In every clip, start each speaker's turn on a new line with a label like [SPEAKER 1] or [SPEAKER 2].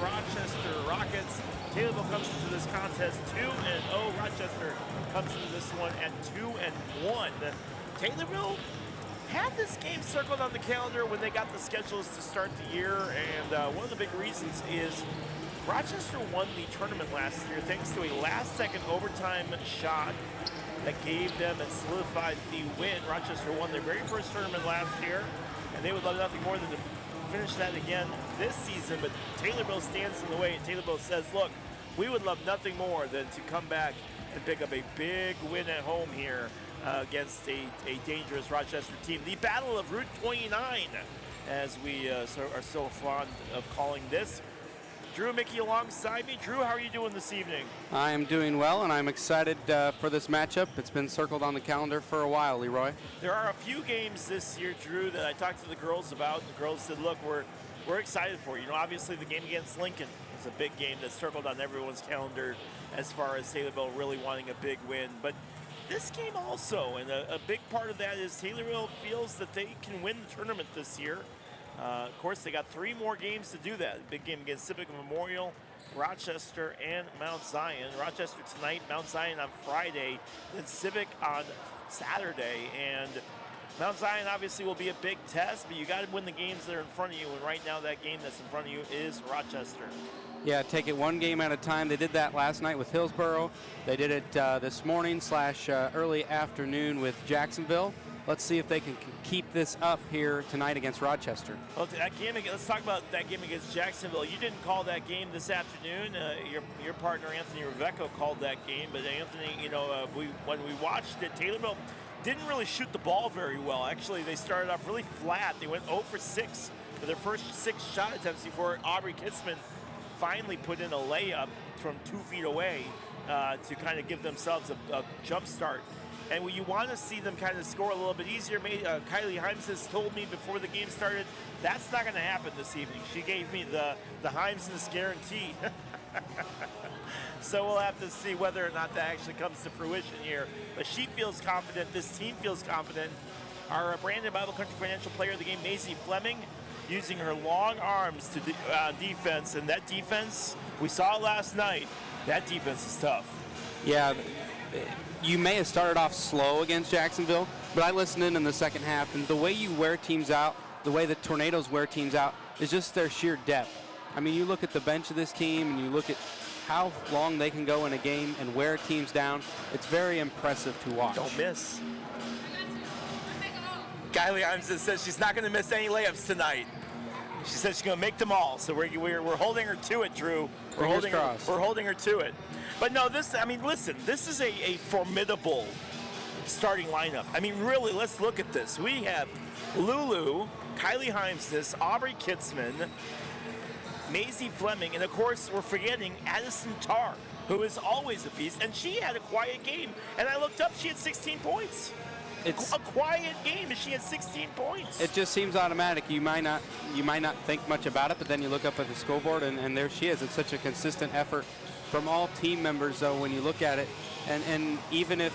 [SPEAKER 1] Rochester Rockets. Taylorville comes into this contest 2-0. Rochester comes into this one at 2-1. Taylorville had this game circled on the calendar when they got the schedules to start the year, and one of the big reasons is Rochester won the tournament last year thanks to a last-second overtime shot that gave them and solidified the win. Rochester won their very first tournament last year, and they would love nothing more than to finish that again this season, but Taylorville stands in the way, and Taylorville says, look, we would love nothing more than to come back and pick up a big win at home here against a dangerous Rochester team. The Battle of Route 29, as we are so fond of calling this. Drew Mickey alongside me. Drew, how are you doing this evening?
[SPEAKER 2] I am doing well, and I'm excited for this matchup. It's been circled on the calendar for a while, Leroy.
[SPEAKER 1] There are a few games this year, Drew, that I talked to the girls about, and the girls said, look, we're excited for you. You know, obviously the game against Lincoln is a big game that's circled on everyone's calendar as far as Taylorville really wanting a big win. But this game also, and a big part of that is Taylorville feels that they can win the tournament this year. Of course, they got 3 more games to do that. Big game against Civic Memorial, Rochester, and Mount Zion. Rochester tonight, Mount Zion on Friday, then Civic on Saturday. And Mount Zion obviously will be a big test, but you got to win the games that are in front of you. And right now, that game that's in front of you is Rochester.
[SPEAKER 2] Yeah, take it one game at a time. They did that last night with Hillsborough. They did it this morning / early afternoon with Jacksonville. Let's see if they can keep this up here tonight against Rochester.
[SPEAKER 1] Well, that game, let's talk about that game against Jacksonville. You didn't call that game this afternoon. Your partner, Anthony Reveco, called that game. But Anthony, you know, when we watched it, Taylorville didn't really shoot the ball very well. Actually, they started off really flat. They went 0 for 6 for their first 6 shot attempts before Aubrey Kitzman finally put in a layup from 2 feet away to kind of give themselves a jump start. And when you want to see them kind of score a little bit easier, Kylie Himes has told me before the game started, that's not going to happen this evening. She gave me the Himes guarantee. So we'll have to see whether or not that actually comes to fruition here. But she feels confident. This team feels confident. Our Brandon Bible Country Financial Player of the Game, Maisie Fleming, using her long arms to defense. And that defense, we saw it last night, that defense is tough.
[SPEAKER 2] Yeah. You may have started off slow against Jacksonville, but I listened in the second half, and the way you wear teams out, the way the Tornadoes wear teams out, is just their sheer depth. I mean, you look at the bench of this team, and you look at how long they can go in a game and wear teams down. It's very impressive to watch.
[SPEAKER 1] Don't miss. Kylie Himes says she's not going to miss any layups tonight. She says she's going to make them all. So we're holding her to it, Drew. We're holding her to it. But no, listen, this is a formidable starting lineup. I mean, really, let's look at this. We have Lulu, Kylie Himes, Aubrey Kitzman, Maisie Fleming, and of course, we're forgetting Addison Tarr, who is always a beast, and she had a quiet game. And I looked up, she had 16 points. It's a quiet game, and she had 16 points.
[SPEAKER 2] It just seems automatic. You might not think much about it, but then you look up at the scoreboard, and there she is. It's such a consistent effort from all team members, though, when you look at it. And even if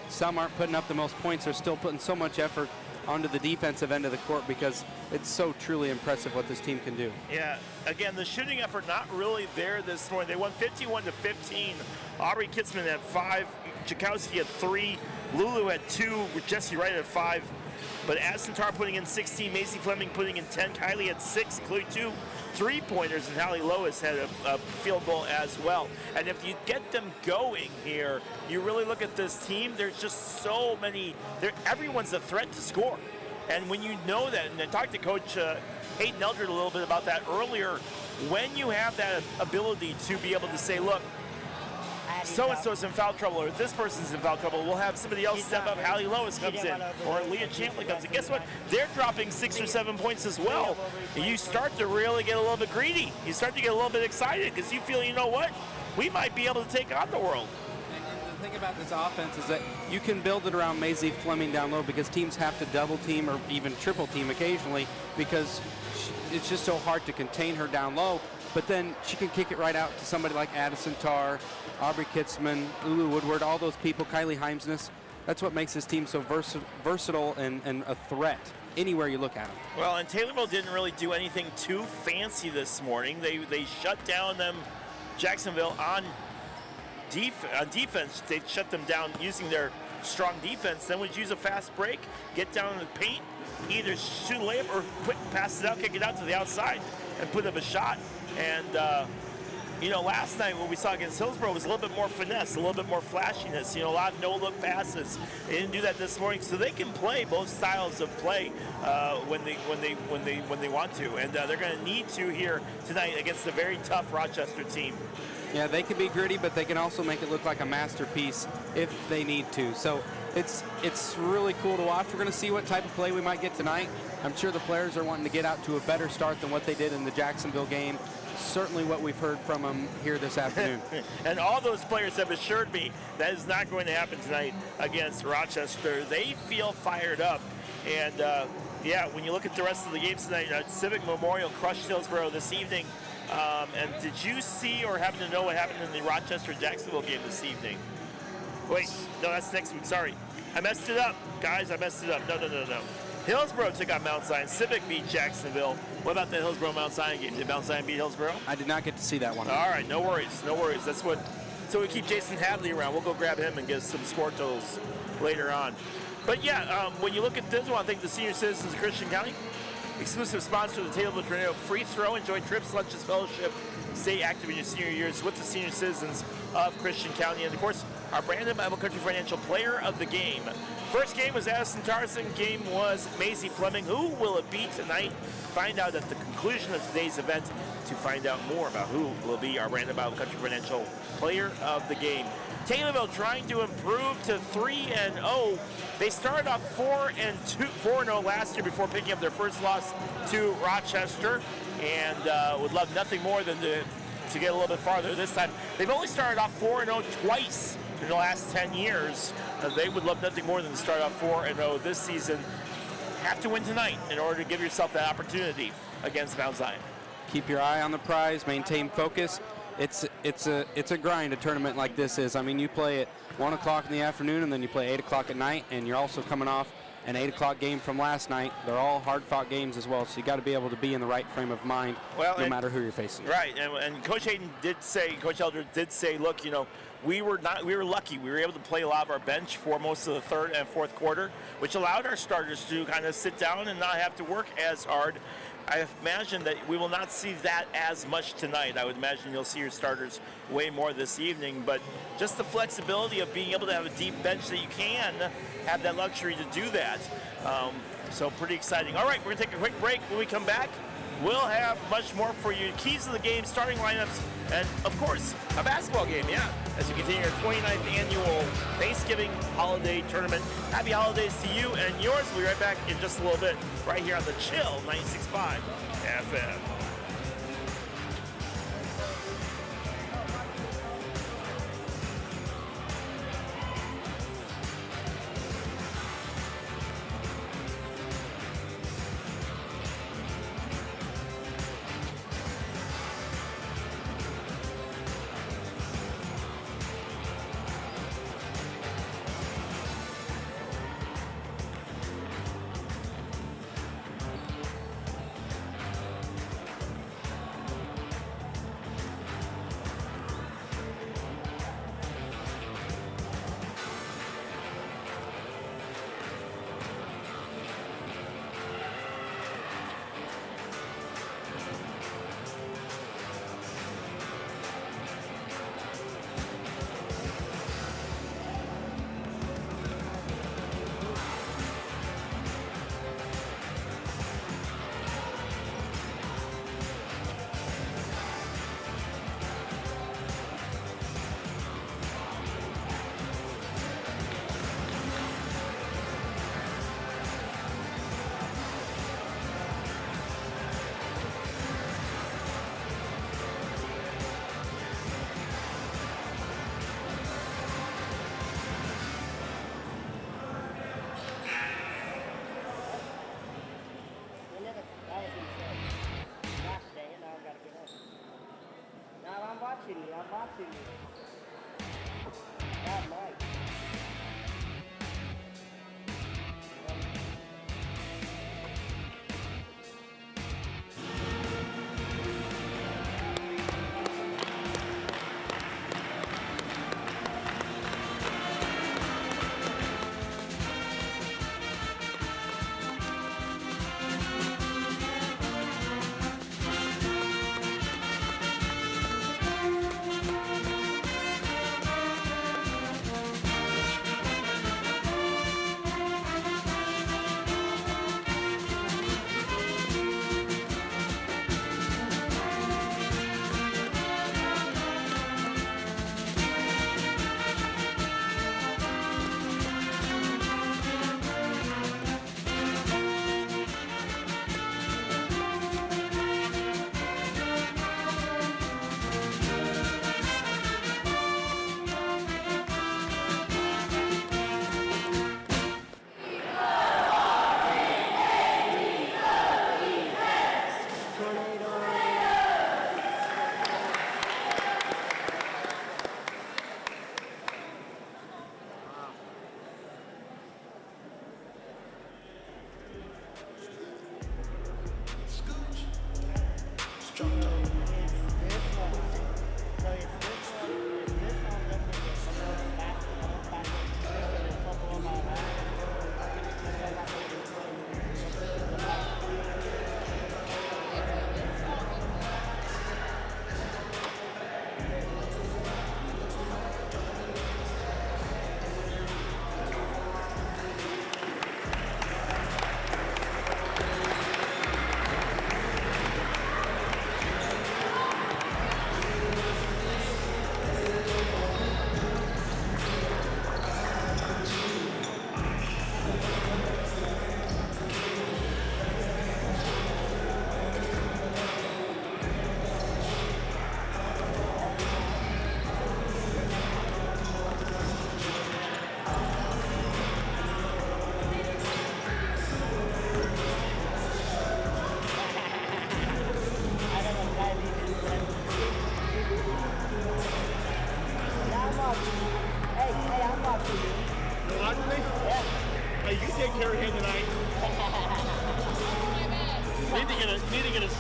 [SPEAKER 2] some aren't putting up the most points, they're still putting so much effort onto the defensive end of the court because it's so truly impressive what this team can do.
[SPEAKER 1] Yeah, again, the shooting effort not really there this morning. They won 51-15. Aubrey Kitzman had 5, Chakowski had 3, Lulu had 2, Jesse Wright had 5. But Addison Tarr putting in 16, Maisie Fleming putting in 10, Kylie had 6, including 2 3-pointers, and Hallie Lois had a field goal as well. And if you get them going here, you really look at this team, there's just so many, everyone's a threat to score. And when you know that, and I talked to Coach Hayden Eldred a little bit about that earlier, when you have that ability to be able to say, look, so-and-so's in foul trouble, or this person's in foul trouble, we'll have somebody else step up. Hallie Lois comes in, or Leah Champlin comes in. Guess what? They're dropping 6 or 7 points as well. And you start to really get a little bit greedy. You start to get a little bit excited because you feel, you know what? We might be able to take on the world.
[SPEAKER 2] And the thing about this offense is that you can build it around Maisie Fleming down low because teams have to double team or even triple team occasionally because it's just so hard to contain her down low. But then she can kick it right out to somebody like Addison Tarr, Aubrey Kitzman, Lulu Woodward, all those people, Kylie Himes. That's what makes this team so versatile and a threat anywhere you look at them.
[SPEAKER 1] Well, and Taylorville didn't really do anything too fancy this morning. They shut down them, Jacksonville, on defense. They shut them down using their strong defense. Then would use a fast break, get down in the paint, either shoot a layup or quick pass it out, kick it out to the outside, and put up a shot. And you know, last night what we saw against Hillsborough was a little bit more finesse, a little bit more flashiness. You know, a lot of no-look passes. They didn't do that this morning, so they can play both styles of play when they want to, and they're going to need to here tonight against a very tough Rochester team.
[SPEAKER 2] Yeah, they can be gritty, but they can also make it look like a masterpiece if they need to. So it's really cool to watch. We're going to see what type of play we might get tonight. I'm sure the players are wanting to get out to a better start than what they did in the Jacksonville game. Certainly what we've heard from them here this afternoon.
[SPEAKER 1] And all those players have assured me that is not going to happen tonight against Rochester. They feel fired up. And, yeah, when you look at the rest of the games tonight, Civic Memorial crushed Hillsborough this evening. And did you see or happen to know what happened in the Rochester-Jacksonville game this evening? Wait, no, that's next week. Sorry. I messed it up. Guys, I messed it up. No. Hillsborough took out Mount Zion. Civic beat Jacksonville. What about the Hillsborough-Mount Zion game? Did Mount Zion beat Hillsborough?
[SPEAKER 2] I did not get to see that one.
[SPEAKER 1] All right, no worries. That's what. So we keep Jason Hadley around. We'll go grab him and get some score totals later on. But yeah, when you look at this one, I think the Senior Citizens of Christian County, exclusive sponsor of the Taylorville Tornado, free throw, enjoy trips, lunches, fellowship, stay active in your senior years with the Senior Citizens of Christian County, and of course, our Brandon Bible Country Financial Player of the Game. First game was Addison Tarson. Game was Maisie Fleming. Who will it be tonight? Find out at the conclusion of today's event to find out more about who will be our Brandon Bible Country Financial Player of the Game. Taylorville trying to improve to 3-0. They started off 4-0 last year before picking up their first loss to Rochester, and would love nothing more than to get a little bit farther this time. They've only started off 4-0 twice in the last 10 years. They would love nothing more than to start off 4-0 this season. Have to win tonight in order to give yourself that opportunity against Mount Zion.
[SPEAKER 2] Keep your eye on the prize, maintain focus. It's a grind, a tournament like this is. I mean, you play at 1 o'clock in the afternoon, and then you play 8 o'clock at night, and you're also coming off an 8 o'clock game from last night. They're all hard-fought games as well, so you got to be able to be in the right frame of mind, no matter who you're facing.
[SPEAKER 1] Right, and Coach Hayden did say, Coach Elder did say, look, you know, we were lucky. We were able to play a lot of our bench for most of the third and fourth quarter, which allowed our starters to kind of sit down and not have to work as hard. I imagine that we will not see that as much tonight. I would imagine you'll see your starters way more this evening, but just the flexibility of being able to have a deep bench that you can have that luxury to do that. So pretty exciting. All right, we're going to take a quick break. When we come back, we'll have much more for you. Keys to the game, starting lineups, and, of course, a basketball game, yeah, as we continue our 29th annual Thanksgiving holiday tournament. Happy holidays to you and yours. We'll be right back in just a little bit, right here on the Chill 96.5 FM.
[SPEAKER 3] I'm watching you. God, Mike.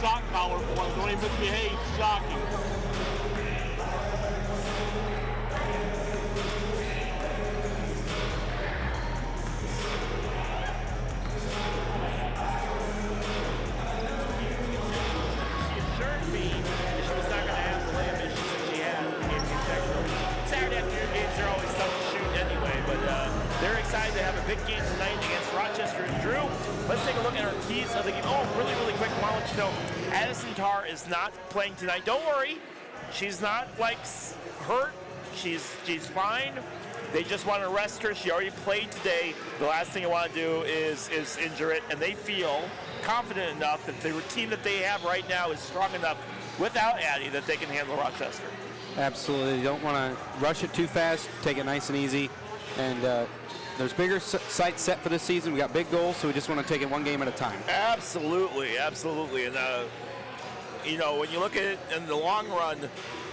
[SPEAKER 4] shock collar for him. Don't even misbehave. Shocking.
[SPEAKER 1] She assured me that she was not going to have the layup issues that she had in the game against Jacksonville. Saturday afternoon games are always tough to shoot anyway, but they're excited to have a big game tonight against Rochester. And Drew, let's take a look at our keys of the game. Oh, really quick, I want to let you know, Addison Tarr is not playing tonight. Don't worry, she's not like hurt. She's fine. They just want to rest her. She already played today. The last thing I want to do is injure it, and they feel confident enough that the team that they have right now is strong enough without Addie that they can handle Rochester.
[SPEAKER 2] Absolutely. You don't want to rush it too fast. Take it nice and easy. And there's bigger sights set for this season. We got big goals, so we just want to take it one game at a time.
[SPEAKER 1] Absolutely. And you know, when you look at it in the long run,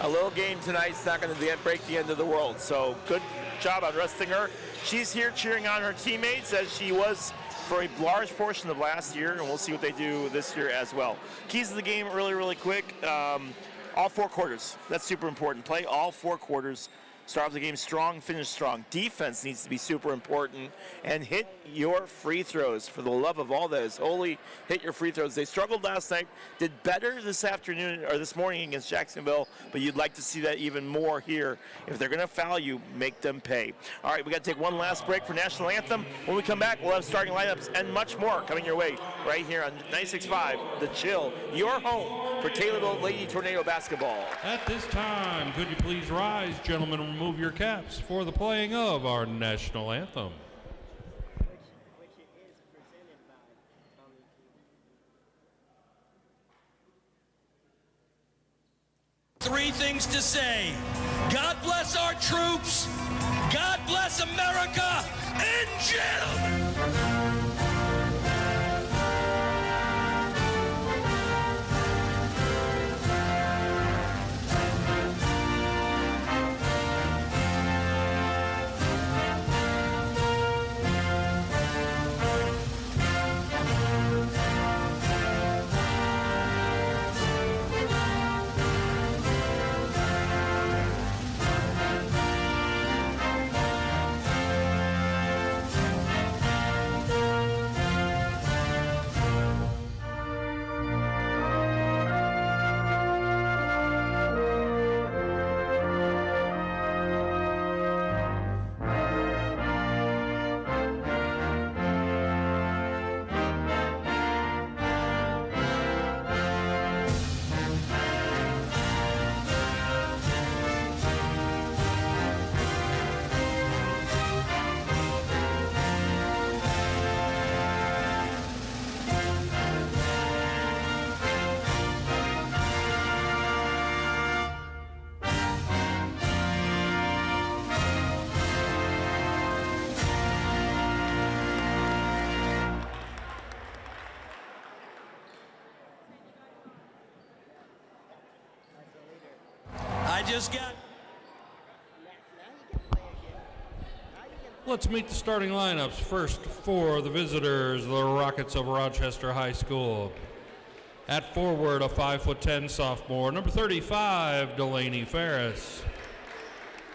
[SPEAKER 1] a little game tonight's not going to break the end of the world. So good job on resting her. She's here cheering on her teammates as she was for a large portion of last year, and we'll see what they do this year as well. Keys of the game really quick. All 4 quarters. That's super important. Play all 4 quarters. Start off the game strong, finish strong. Defense needs to be super important. And hit your free throws. For the love of all that is holy, hit your free throws. They struggled last night, did better this afternoon or this morning against Jacksonville, but you'd like to see that even more here. If they're going to foul you, make them pay. All right, we got to take one last break for National Anthem. When we come back, we'll have starting lineups and much more coming your way right here on 96.5, The Chill, your home for Taylorville Lady Tornado basketball.
[SPEAKER 5] At this time, could you please rise, gentlemen, and remove your caps for the playing of our national anthem.
[SPEAKER 3] Which it is presented by Tommy Q.
[SPEAKER 6] Three things to say. God bless our troops. God bless America. And gentlemen. I just got...
[SPEAKER 5] Let's meet the starting lineups. First, for the visitors, the Rockets of Rochester High School. At forward, a 5'10" sophomore, number 35, Delaney Ferris.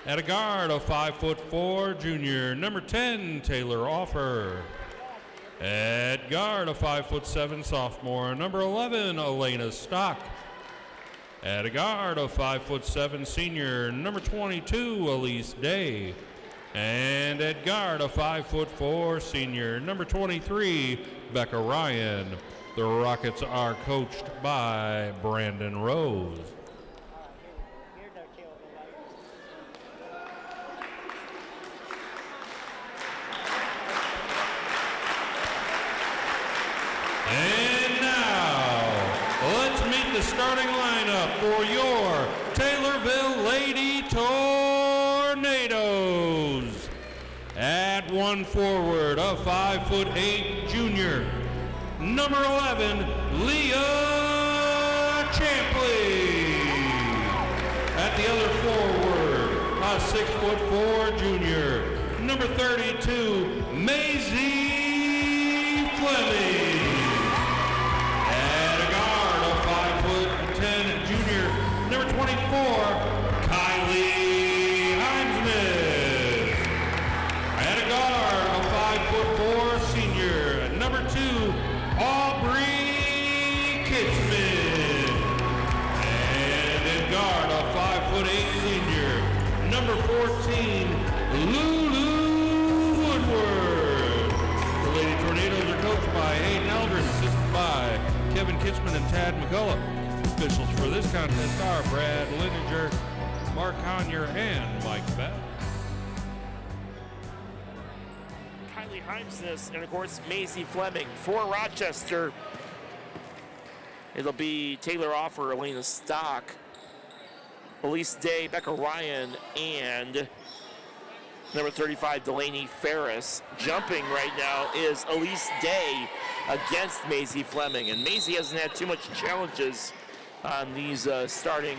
[SPEAKER 5] At a guard, a 5'4" junior, number 10, Taylor Offer. At guard, a 5'7" sophomore, number 11, Elena Stock. At a guard, a 5'7" senior, number 22, Elise Day. And at guard, a 5'4" senior, number 23, Becca Ryan. The Rockets are coached by Brandon Rose. And now, let's meet the starting lineup for your Taylorville Lady Tornadoes. At one forward, a 5'8" junior, number 11, Leah Champley. At the other forward, a 6'4" junior, number 32, Maisie Fleming. At a guard, a Kylie Hinesmith. And a guard, a 5'4" senior, number 2, Aubrey Kitzman. And in guard, a 5'8" senior, number 14, Lulu Woodward. The Lady Tornadoes are coached by Hayden Eldridge, assisted by Kevin Kitzman and Tad McCullough. Officials for this contest are Brad Lininger, Mark Conyer, and Mike Beck.
[SPEAKER 1] Kylie Hinesmith, and of course Maisie Fleming. For Rochester, it'll be Taylor Offer, Elena Stock, Elise Day, Becca Ryan, and number 35, Delaney Ferris. Jumping right now is Elise Day against Maisie Fleming. And Maisie hasn't had too much challenges on these starting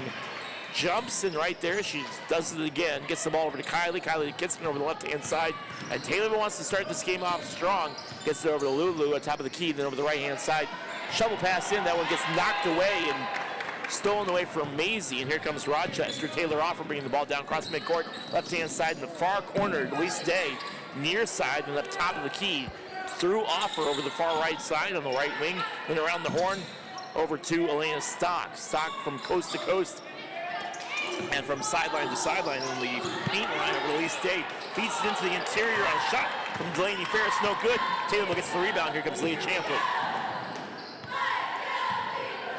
[SPEAKER 1] jumps. And right there, she does it again. Gets the ball over to Kylie. Kylie gets it over the left-hand side. And Taylor wants to start this game off strong. Gets it over to Lulu at top of the key, then over the right-hand side. Shovel pass in. That one gets knocked away and stolen away from Maisie, and here comes Rochester. Taylor Offer bringing the ball down across midcourt, left-hand side in the far corner. Elise Day, near side and up top of the key. Through Offer over the far right side on the right wing, then around the horn over to Elena Stock. Stock from coast to coast and from sideline to sideline in the paint line over Elise Day. Feeds it into the interior on a shot from Delaney Ferris, no good. Taylor gets the rebound. Here comes Leah Champley.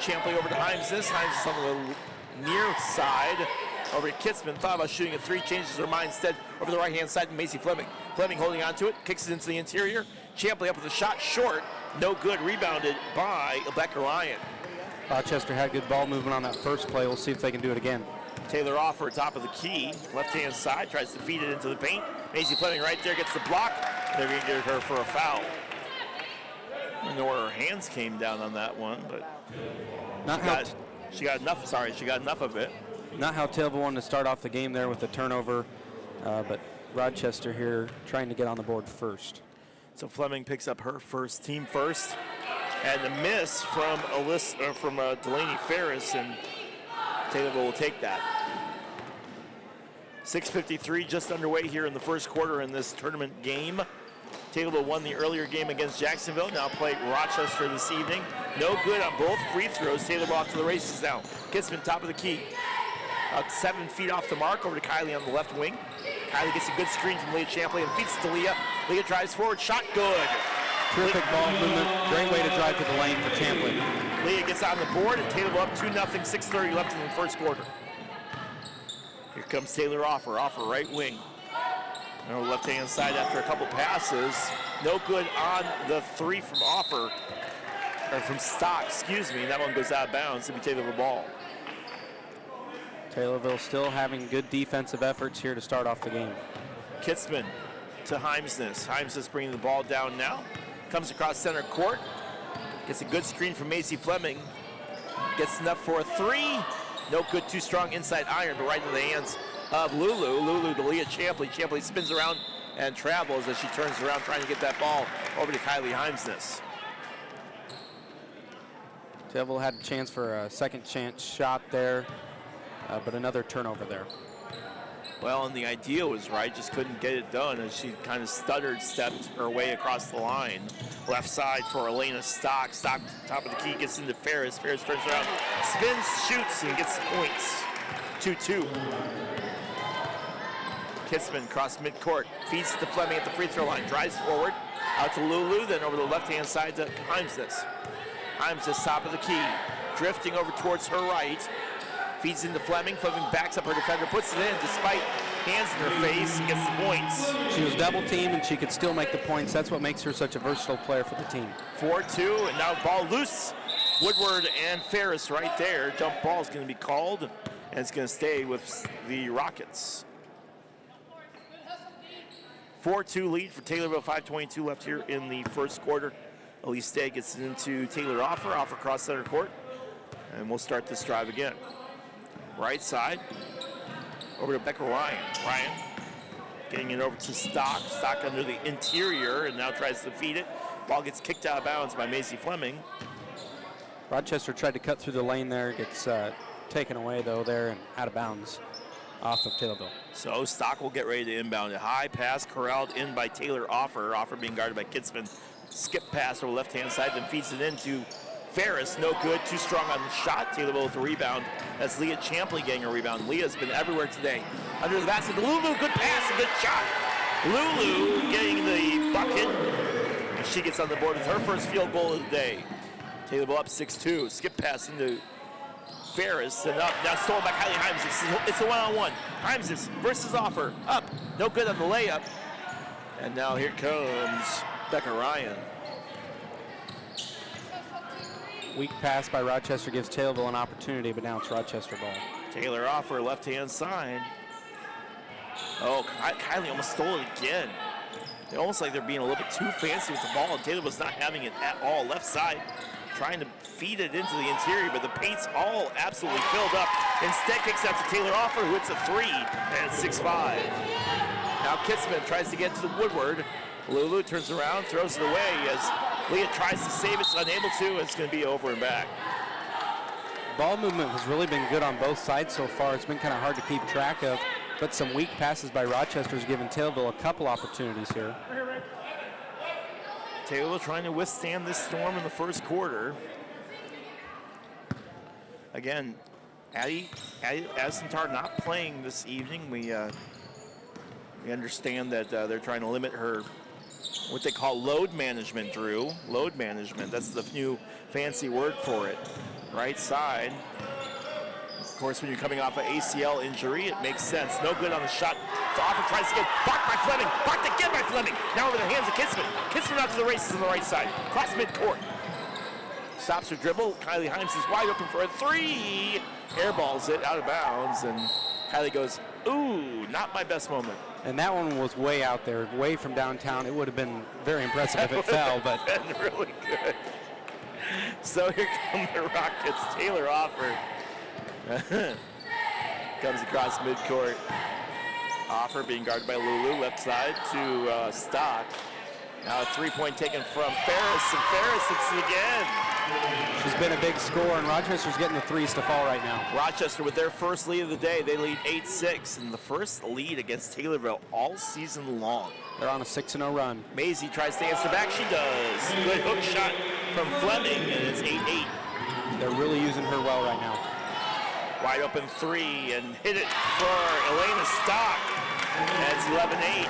[SPEAKER 1] Champley over to Hinesmith. Hinesmith on the near side over to Kitzman. Thought about shooting a 3, changes her mind instead over the right-hand side to Maisie Fleming. Fleming holding on to it, kicks it into the interior. Champley up with a shot, short, no good. Rebounded by Becca Ryan.
[SPEAKER 2] Rochester had good ball movement on that first play. We'll see if they can do it again.
[SPEAKER 1] Taylor Offer top of the key, left-hand side, tries to feed it into the paint. Maisie Fleming right there gets the block. They're going to get her for a foul. I don't know where her hands came down on that one, but she got enough of it.
[SPEAKER 2] Not how Taylorville wanted to start off the game there with the turnover, but Rochester here trying to get on the board first.
[SPEAKER 1] So Fleming picks up her first, team first, and the miss from Delaney Ferris, and Taylorville will take that. 6:53 just underway here in the first quarter in this tournament game. Taylorville won the earlier game against Jacksonville, now play Rochester this evening. No good on both free throws. Taylorville off to the races now. Kitzman top of the key. About 7 feet off the mark, over to Kylie on the left wing. Kylie gets a good screen from Leah Champley and feeds to Leah. Leah drives forward, shot good.
[SPEAKER 2] Terrific ball movement, great way to drive to the lane for Champley.
[SPEAKER 1] Leah gets on the board and Taylorville up 2-0, 6:30 left in the first quarter. Here comes Taylor Offer right wing. On the left-hand side after a couple passes. No good on the 3 from Offer, or from Stock, excuse me, and that one goes out of bounds to be Taylorville ball.
[SPEAKER 2] Taylorville still having good defensive efforts here to start off the game.
[SPEAKER 1] Kitzman to Hinesmith. Hinesmith bringing the ball down now. Comes across center court. Gets a good screen from Maisie Fleming. Gets enough for a 3. No good, too strong inside iron, but right into the hands of Lulu. Lulu to Leah Champley. Champley spins around and travels as she turns around trying to get that ball over to Kylie Hinesmith.
[SPEAKER 2] Taylorville had a chance for a second chance shot there, but another turnover there.
[SPEAKER 1] Well, and the idea was right, just couldn't get it done as she kind of stepped her way across the line. Left side for Elena Stock. Stock top of the key, gets into Ferris. Ferris turns around, spins, shoots, and gets the points. 2-2. Kitzman across midcourt, feeds to Fleming at the free throw line, drives forward, out to Lulu, then over the left-hand side to Hinesmith. Hinesmith top of the key, drifting over towards her right. Feeds into Fleming. Fleming backs up her defender, puts it in despite hands in her face, and gets the points.
[SPEAKER 2] She was double teamed and she could still make the points. That's what makes her such a versatile player for the team.
[SPEAKER 1] 4-2, and now ball loose. Woodward and Ferris right there. Jump ball is going to be called, and it's going to stay with the Rockets. 4-2 lead for Taylorville, 5:22 left here in the first quarter. Elise Day gets it into Taylor Offer. Offer across center court, and we'll start this drive again. Right side, over to Becca Ryan. Ryan getting it over to Stock. Stock under the interior and now tries to feed it. Ball gets kicked out of bounds by Maisie Fleming.
[SPEAKER 2] Rochester tried to cut through the lane there, gets taken away, though, there and out of bounds off of Taylorville.
[SPEAKER 1] So Stock will get ready to inbound. A high pass corralled in by Taylor Offer. Offer being guarded by Kitzman. Skip pass over left-hand side, then feeds it into Ferris. No good. Too strong on the shot. Taylorville with the rebound. That's Leah Champley getting a rebound. Leah's been everywhere today. Under the basket, Lulu. Good pass. A good shot. Lulu getting the bucket. And she gets on the board with her first field goal of the day. Taylorville up 6-2. Skip pass into Ferris and up. Now stolen by Kylie Hymes. It's a one-on-one. Hymes versus Offer. Up. No good on the layup. And now here comes Becca Ryan.
[SPEAKER 2] Weak pass by Rochester gives Taylorville an opportunity, but now it's Rochester ball.
[SPEAKER 1] Taylor Offer, left-hand side. Oh, Kylie almost stole it again. It's almost like they're being a little bit too fancy with the ball, and Taylor was not having it at all. Left side, trying to feed it into the interior, but the paint's all absolutely filled up. Instead, kicks out to Taylor Offer, who hits a three, and it's 6-5. Now Kitzman tries to get to the Woodward. Lulu turns around, throws it away as Leah tries to save it, unable to, and it's going to be over and back.
[SPEAKER 2] Ball movement has really been good on both sides so far. It's been kind of hard to keep track of, but some weak passes by Rochester has given Taylorville a couple opportunities here.
[SPEAKER 1] Taylorville trying to withstand this storm in the first quarter. Again, Addie Asentar not playing this evening. We understand that they're trying to limit her, what they call load management, Drew. Load management, that's the new fancy word for it. Right side. Of course, when you're coming off an ACL injury, it makes sense. No good on the shot. The Offer tries to get blocked by Fleming. Blocked again by Fleming. Now over the hands of Kitzman. Kitzman out to the races on the right side. Cross midcourt. Stops her dribble. Kylie Hymes is wide open for a three. Airballs it out of bounds, and Kylie goes, ooh, not my best moment.
[SPEAKER 2] And that one was way out there, way from downtown. It would have been very impressive if it fell, but
[SPEAKER 1] been really good. So here come the Rockets. Taylor Offer comes across midcourt. Offer being guarded by Lulu, left side to Stock. Now a three-point taken from Ferris, and Ferris hits it again.
[SPEAKER 2] She's been a big scorer, and Rochester's getting the threes to fall right now.
[SPEAKER 1] Rochester with their first lead of the day. They lead 8-6, and the first lead against Taylorville all season long.
[SPEAKER 2] They're on a 6-0 run.
[SPEAKER 1] Maisie tries to answer back. She does. Good hook shot from Fleming, and it's 8-8.
[SPEAKER 2] They're really using her well right now.
[SPEAKER 1] Wide open three, and hit it for Elena Stock. That's 11-8.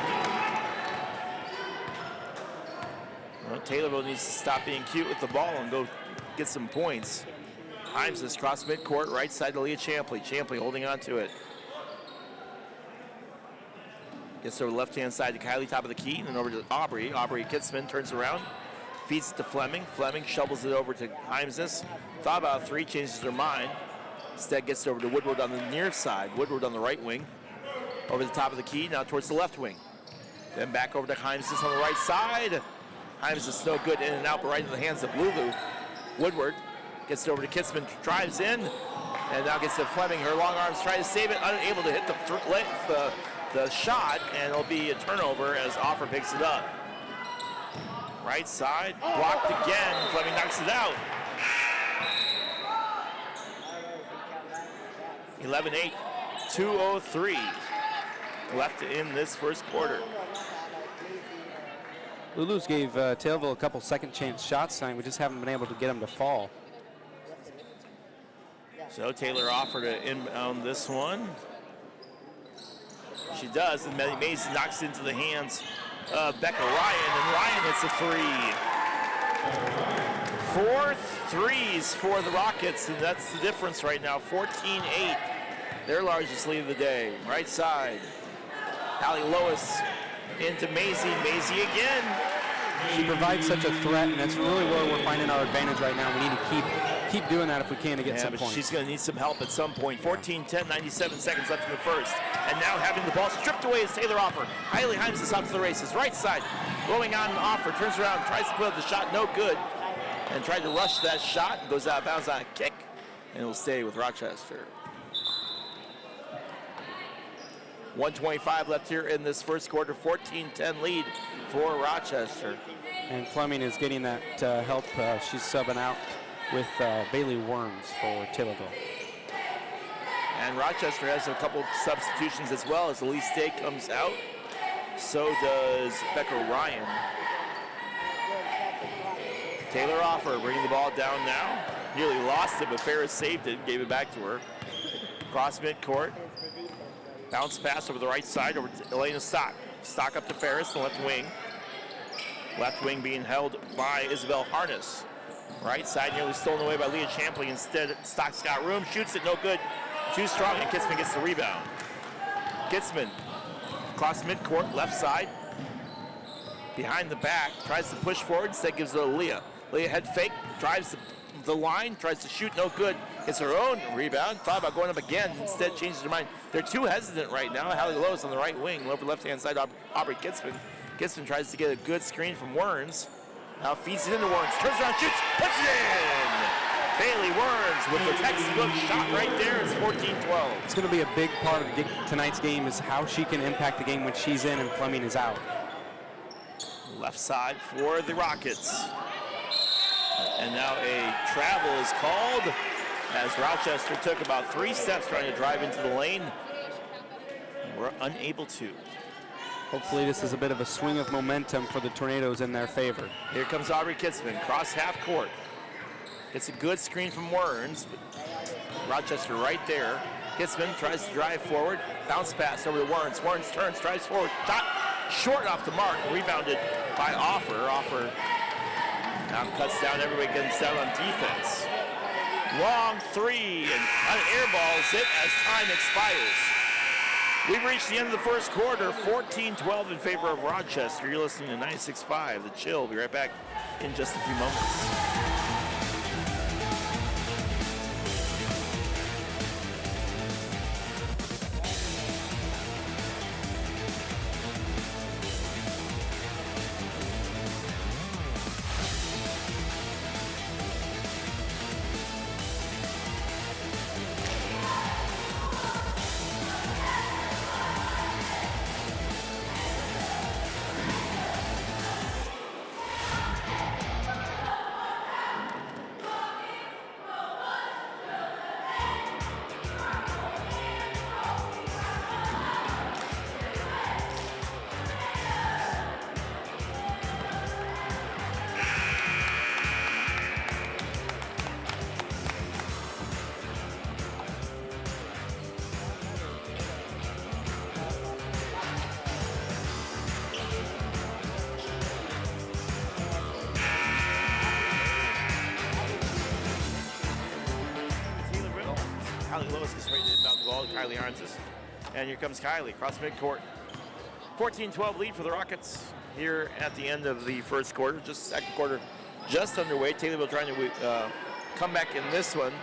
[SPEAKER 1] Well, Taylorville needs to stop being cute with the ball and go get some points. Hymes is cross midcourt, right side to Leah Champley. Champley holding on to it. Gets over the left-hand side to Kylie, top of the key, and then over to Aubrey. Aubrey Kitzman turns around, feeds it to Fleming. Fleming shovels it over to Hymes. Thought about a three, changes her mind. Instead gets it over to Woodward on the near side. Woodward on the right wing. Over the top of the key, now towards the left wing. Then back over to Hymes on the right side. Hymes is no good in and out, but right into the hands of Lulu. Woodward gets it over to Kitzman, drives in, and now gets to Fleming. Her long arms try to save it, unable to hit the shot, and it'll be a turnover as Offer picks it up. Right side, blocked again. Fleming knocks it out. 11-8, 2:03 left in this first quarter.
[SPEAKER 2] Lulu's gave Taylorville a couple second chance shots tonight. We just haven't been able to get them to fall.
[SPEAKER 1] So Taylor Offer to inbound this one. She does, and Maisie knocks it into the hands of Becca Ryan, and Ryan hits a three. 4 threes for the Rockets, and that's the difference right now, 14-8. Their largest lead of the day. Right side, Allie Lois into Maisie. Maisie again.
[SPEAKER 2] She provides such a threat, and that's really where we're finding our advantage right now. We need to keep doing that if we can to get some points.
[SPEAKER 1] She's going to need some help at some point. 14-10, 97 seconds left in the first. And now having the ball stripped away is Taylor Offer. Kylie Hymes is out to the races. Right side, going on Offer, turns around, tries to put up the shot, no good. And tried to rush that shot, goes out of bounds on a kick, and it'll stay with Rochester. 1:25 left here in this first quarter, 14-10 lead for Rochester.
[SPEAKER 2] And Fleming is getting that help. She's subbing out with Bailey Worms for Taylorville.
[SPEAKER 1] Rochester has a couple substitutions as well as Elise Day comes out. So does Becca Ryan. Taylor Offer bringing the ball down now. Nearly lost it, but Ferris saved it and gave it back to her. Cross midcourt. Bounce pass over the right side over to Elena Stock. Stock up to Ferris, the left wing. Left wing being held by Isabel Harness. Right side nearly stolen away by Leah Champley. Instead, Stock's got room, shoots it, no good. Too strong, and Kitzman gets the rebound. Kitzman, across midcourt, left side. Behind the back, tries to push forward, instead gives it to Leah. Leah head fake, drives the line, tries to shoot, no good. Gets her own rebound, thought about going up again, instead changes her mind. They're too hesitant right now. Hallie Lowe's on the right wing, over left-hand side, Aubrey Kitzman. Kitzman tries to get a good screen from Werns. Now feeds it into Werns, turns around, shoots, puts it in! Bailey Werns with the textbook shot right there. It's 14-12.
[SPEAKER 2] It's going to be a big part of tonight's game is how she can impact the game when she's in and Fleming is out.
[SPEAKER 1] Left side for the Rockets. And now a travel is called as Rochester took about 3 steps trying to drive into the lane. We're unable to.
[SPEAKER 2] Hopefully this is a bit of a swing of momentum for the Tornadoes in their favor.
[SPEAKER 1] Here comes Aubrey Kitzman, cross half court. Gets a good screen from Werns. Rochester right there. Kitzman tries to drive forward. Bounce pass over to Werns. Werns turns, drives forward. Shot short off the mark. Rebounded by Offer. Offer now cuts down. Everybody comes down on defense. Long three, and an air ball is hit as time expires. We've reached the end of the first quarter, 14-12 in favor of Rochester. You're listening to 96.5, The Chill. We'll be right back in just a few moments. Kylie Arnses. And here comes Kylie, across midcourt. 14-12 lead for the Rockets here at the end of the first quarter. Just second quarter just underway. Taylorville trying to come back in this one.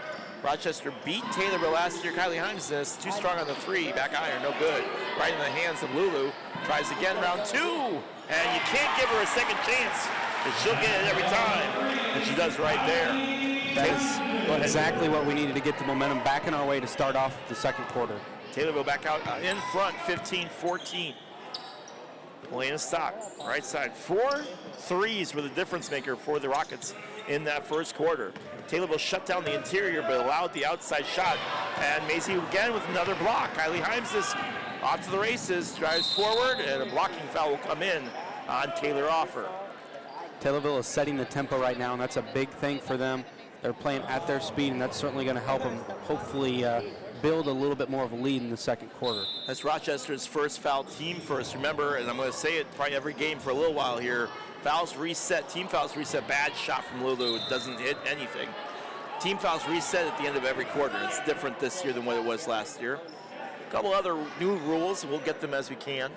[SPEAKER 1] Rochester beat Taylorville last year. Kylie Arnses too strong on the three. Back iron, no good. Right in the hands of Lulu. Tries again, round two. And you can't give her a second chance. But she'll get it every time. And she does right there.
[SPEAKER 2] That is exactly what we needed to get the momentum back in our way to start off the second quarter.
[SPEAKER 1] Taylorville back out in front, 15-14. Elena Stock, right side. 4 threes were the difference maker for the Rockets in that first quarter. Taylorville shut down the interior but allowed the outside shot. And Maisie again with another block. Kylie Himes is off to the races, drives forward, and a blocking foul will come in on Taylor Offer.
[SPEAKER 2] Taylorville is setting the tempo right now, and that's a big thing for them. They're playing at their speed, and that's certainly going to help them hopefully build a little bit more of a lead in the second quarter.
[SPEAKER 1] That's Rochester's first foul, team first. Remember, and I'm going to say it probably every game for a little while here, fouls reset, team fouls reset, bad shot from Lulu. It doesn't hit anything. Team fouls reset at the end of every quarter. It's different this year than what it was last year. A couple other new rules. We'll get them as we can.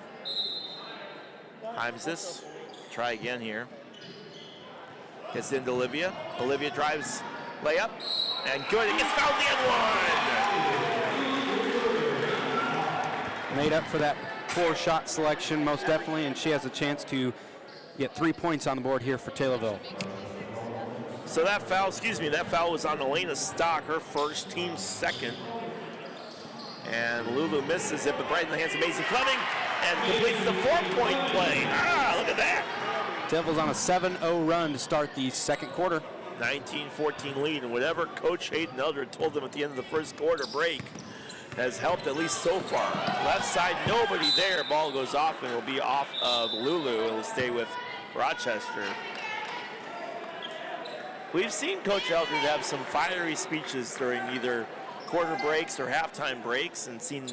[SPEAKER 1] Times this. Try again here. Gets into Olivia. Olivia drives layup. And good. It gets fouled the end one.
[SPEAKER 2] Made up for that poor shot selection, most definitely, and she has a chance to get 3 points on the board here for Taylorville.
[SPEAKER 1] So that foul was on Elena Stock, her first, team second. And Lulu misses it, but right in the hands of Maisie Fleming, and completes the 4-point play. Look at that.
[SPEAKER 2] Taylorville's on a 7-0 run to start the second quarter.
[SPEAKER 1] 19-14 lead, and whatever Coach Hayden Eldred told them at the end of the first quarter break, has helped at least so far. Left side, nobody there. Ball goes off and will be off of Lulu. It'll stay with Rochester. We've seen Coach Eldred have some fiery speeches during either quarter breaks or halftime breaks and seen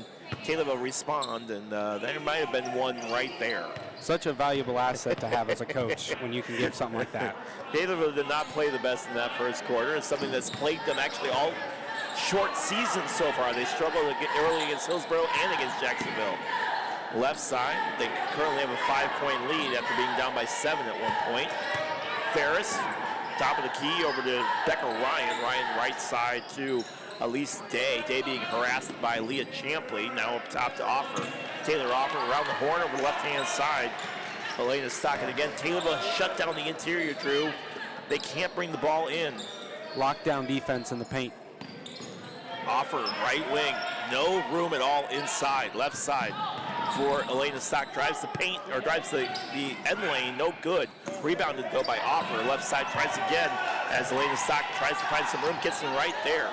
[SPEAKER 1] Taylorville respond, and there might have been one right there.
[SPEAKER 2] Such a valuable asset to have as a coach when you can give something like that.
[SPEAKER 1] Taylorville did not play the best in that first quarter. It's something that's plagued them actually all short season so far. They struggled early against Hillsborough and against Jacksonville. Left side, they currently have a 5-point lead after being down by 7 at one point. Ferris, top of the key over to Becca Ryan. Ryan right side to Elise Day. Day being harassed by Leah Champley. Now up top to Offer. Taylor Offer around the horn over the left-hand side. Elena Stockton again. Taylorville shut down the interior, Drew. They can't bring the ball in.
[SPEAKER 2] Lockdown defense in the paint.
[SPEAKER 1] Offer, right wing. No room at all inside. Left side for Elena Stock. Drives the paint, or drives the end lane. No good. Rebounded, though, by Offer. Left side tries again as Elena Stock tries to find some room. Gets in right there.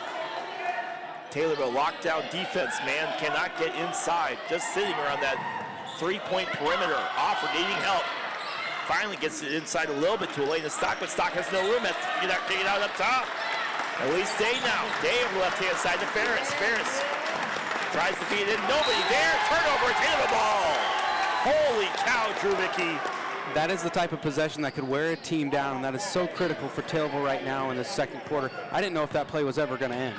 [SPEAKER 1] Taylorville lockdown defense, man, cannot get inside. Just sitting around that three-point perimeter. Offer needing help. Finally gets it inside a little bit to Elena Stock, but Stock has no room. Has to get it out up top. Elise Day now. Day on the left-hand side to Ferris. Ferris tries to feed it in. Nobody there. Turnover. Taylorville ball. Holy cow, Drew Mickey.
[SPEAKER 2] That is the type of possession that could wear a team down, and that is so critical for Taylorville right now in the second quarter. I didn't know if that play was ever going to end.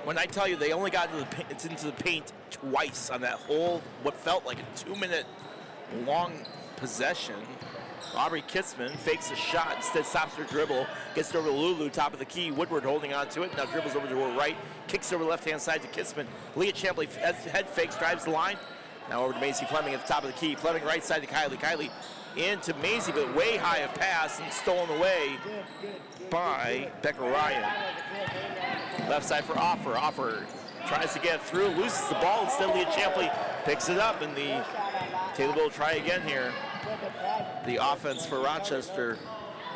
[SPEAKER 1] When I tell you they only got into the paint twice on that whole, what felt like a 2-minute long possession. Aubrey Kitzman fakes a shot, instead stops her dribble, gets it over to Lulu, top of the key. Woodward holding on to it, now dribbles over to her right, kicks over the left-hand side to Kitzman. Leah Champley head fakes, drives the line. Now over to Macy Fleming at the top of the key. Fleming right side to Kylie. Kylie into Maisie, but way high a pass and stolen away by Becca Ryan. Left side for Offer. Offer tries to get through, loses the ball. Instead, Leah Champley picks it up, and the Taylorville will try again here. The offense for Rochester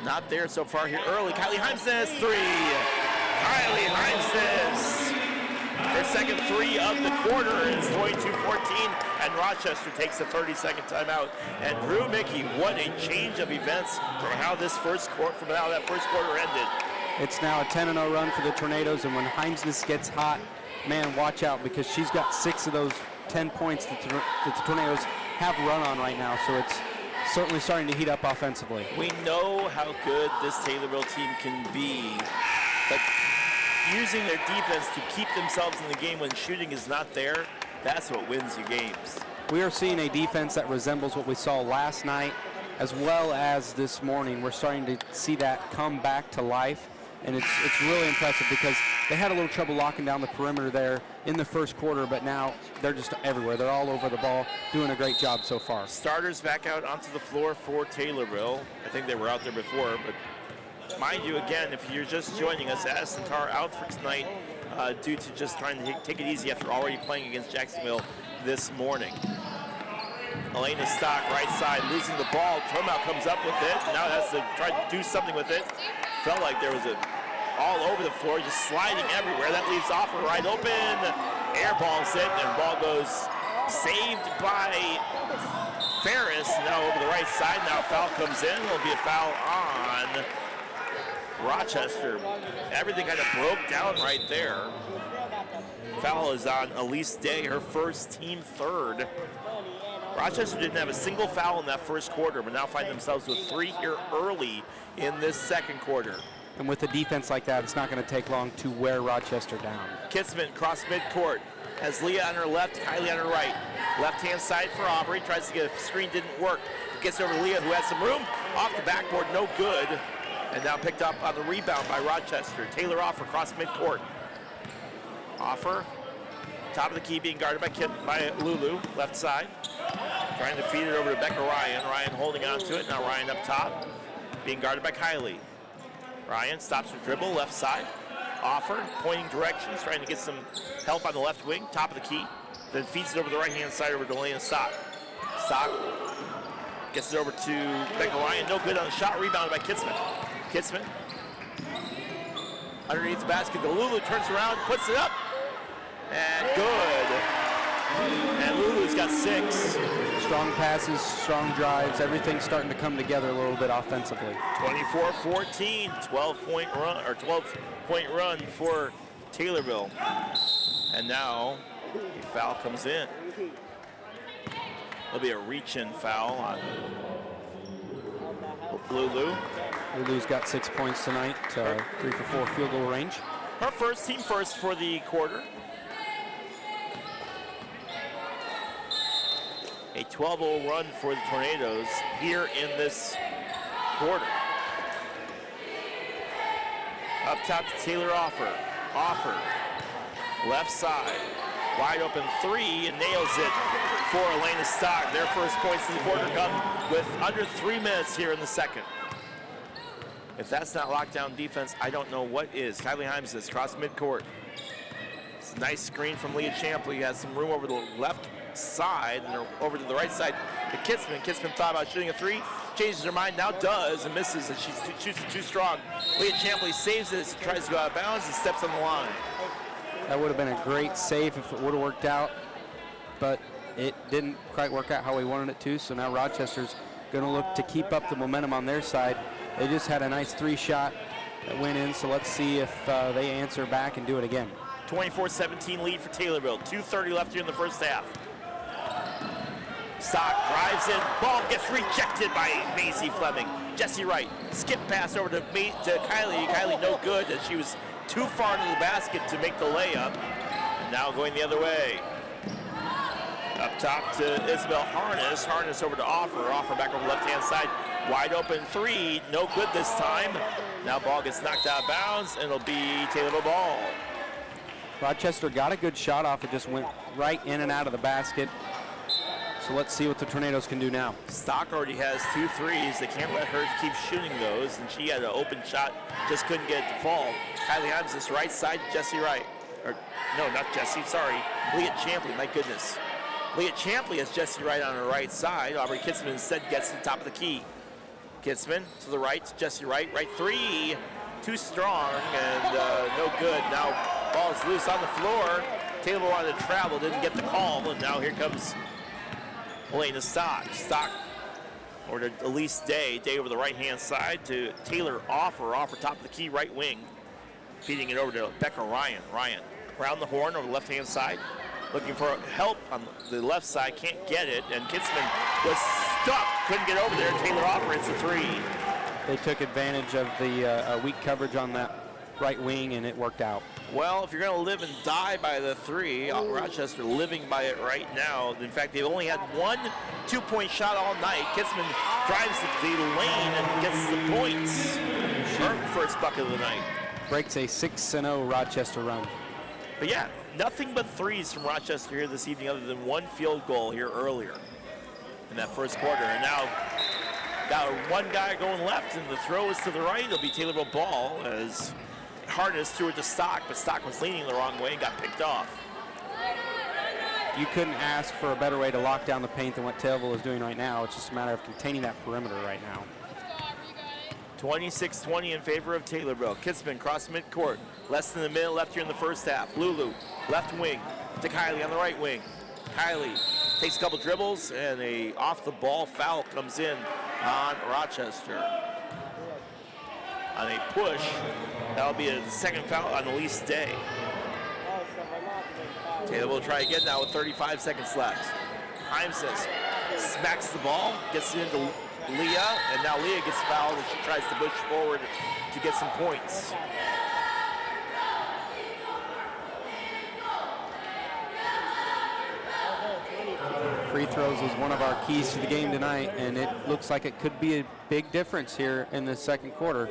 [SPEAKER 1] not there so far here early. Kylie Heimsness, three. Kylie Heimsness, her second three of the quarter is 22-14, and Rochester takes a 30-second timeout. And Drew Mickey, what a change of events from how that first quarter ended.
[SPEAKER 2] It's now a 10-0 run for the Tornadoes, and when Heimsness gets hot, man, watch out, because she's got 6 of those 10 points that the Tornadoes have run on right now, so it's certainly starting to heat up offensively.
[SPEAKER 1] We know how good this Taylorville team can be, but using their defense to keep themselves in the game when shooting is not there, that's what wins you games.
[SPEAKER 2] We are seeing a defense that resembles what we saw last night as well as this morning. We're starting to see that come back to life, and it's really impressive because they had a little trouble locking down the perimeter there in the first quarter, but now they're just everywhere. They're all over the ball, doing a great job so far.
[SPEAKER 1] Starters back out onto the floor for Taylorville. I think they were out there before, but mind you, again, if you're just joining us, Addison Tarr out for tonight due to just trying to take it easy after already playing against Jacksonville this morning. Elena Stock, right side, losing the ball. Tromau comes up with it. Now has to try to do something with it. Felt like there was all over the floor, just sliding everywhere. That leaves Offer right open. Air balls it, and ball goes saved by Ferris. Now over the right side. Now foul comes in. There'll be a foul on Rochester. Everything kind of broke down right there. Foul is on Elise Day, her first, team third. Rochester didn't have a single foul in that first quarter, but now find themselves with 3 here early in this second quarter.
[SPEAKER 2] And with a defense like that, it's not going to take long to wear Rochester down.
[SPEAKER 1] Kitzman cross midcourt. Has Leah on her left, Kylie on her right. Left-hand side for Aubrey. Tries to get a screen, didn't work. Gets over to Leah, who has some room. Off the backboard, no good. And now picked up on the rebound by Rochester. Taylor Offer cross midcourt. Offer, top of the key, being guarded by Lulu, left side. Trying to feed it over to Becca Ryan. Ryan holding on to it. Now Ryan up top, being guarded by Kylie. Ryan stops her dribble, left side. Offer, pointing directions, trying to get some help on the left wing, top of the key. Then feeds it over the right-hand side over to Elena Stock. Stock gets it over to Becca Ryan. No good on the shot, rebounded by Kitzman. Kitzman underneath the basket. The Lulu turns around, puts it up. And good. And Lulu's got 6.
[SPEAKER 2] Strong passes, strong drives, everything's starting to come together a little bit offensively.
[SPEAKER 1] 24-14, 12-point run for Taylorville. And now a foul comes in. There'll be a reach-in foul on Lulu.
[SPEAKER 2] Lulu's got 6 points tonight, 3 for 4 field goal range.
[SPEAKER 1] Her first, team first for the quarter. A 12-0 run for the Tornadoes here in this quarter. Up top to Taylor Offer. Left side. Wide open 3 and nails it for Elena Stock. Their first points in the quarter come with under 3 minutes here in the second. If that's not lockdown defense, I don't know what is. Kylie Himes across midcourt. It's a nice screen from Leah Champley. Has some room over the left side and over to the right side to Kitzman. Kitzman thought about shooting a 3, changes her mind, now does and misses, and she shoots it too strong. Leah Champley saves it as she tries to go out of bounds and steps on the line.
[SPEAKER 2] That would have been a great save if it would have worked out, but it didn't quite work out how we wanted it to, so now Rochester's going to look to keep up the momentum on their side. They just had a nice 3-shot that went in, so let's see if they answer back and do it again.
[SPEAKER 1] 24-17 lead for Taylorville. 2:30 left here in the first half. Stock drives in, ball gets rejected by Maisie Fleming. Jessie Wright, skip pass over to Kylie. Kylie no good, as she was too far into the basket to make the layup. And now going the other way. Up top to Isabel Harness. Harness over to Offer. Offer back over left-hand side. Wide open 3, no good this time. Now ball gets knocked out of bounds, and it'll be Taylorville ball.
[SPEAKER 2] Rochester got a good shot off. It just went right in and out of the basket. So let's see what the Tornadoes can do now.
[SPEAKER 1] Stock already has 2 threes. They can't let her keep shooting those, and she had an open shot, just couldn't get it to fall. Kylie Himes this right side, Jessie Wright. Or, no, not Jessie, sorry. Leah Champley, my goodness. Leah Champley has Jessie Wright on her right side. Aubrey Kitzman instead gets to the top of the key. Kitzman to the right, Jessie Wright, right 3. Too strong, and no good. Now ball is loose on the floor. Taylor wanted to travel, didn't get the call, and now here comes Elena Stock. Stock over to Elise Day. Day over the right-hand side to Taylor Offer top of the key, right wing. Feeding it over to Becca Ryan. Ryan around the horn over the left-hand side. Looking for help on the left side, can't get it, and Kitzman was stuck, couldn't get over there. Taylor Offer hits the 3.
[SPEAKER 2] They took advantage of the weak coverage on that right wing, and it worked out.
[SPEAKER 1] Well, if you're going to live and die by the 3, Rochester living by it right now. In fact, they've only had 1 2-point shot all night. Kitzman drives the lane and gets the points. Her first bucket of the night.
[SPEAKER 2] Breaks a 6-0 Rochester run.
[SPEAKER 1] But yeah, nothing but 3s from Rochester here this evening, other than 1 field goal here earlier in that first quarter. And now got 1 guy going left, and the throw is to the right. It'll be Taylorville ball as Harness threw it to Stock, but Stock was leaning the wrong way and got picked off.
[SPEAKER 2] You couldn't ask for a better way to lock down the paint than what Taylorville is doing right now. It's just a matter of containing that perimeter right now.
[SPEAKER 1] 26-20 in favor of Taylorville. Kitzman cross midcourt. Less than a minute left here in the first half. Lulu, left wing to Kylie on the right wing. Kylie takes a couple dribbles, and a off-the-ball foul comes in on Rochester. On a push, that'll be a second foul on Elise Day. Taylor will try again now with 35 seconds left. Himes's smacks the ball, gets it into Leah, and now Leah gets fouled as she tries to push forward to get some points.
[SPEAKER 2] Free throws is one of our keys to the game tonight, and it looks like it could be a big difference here in the second quarter.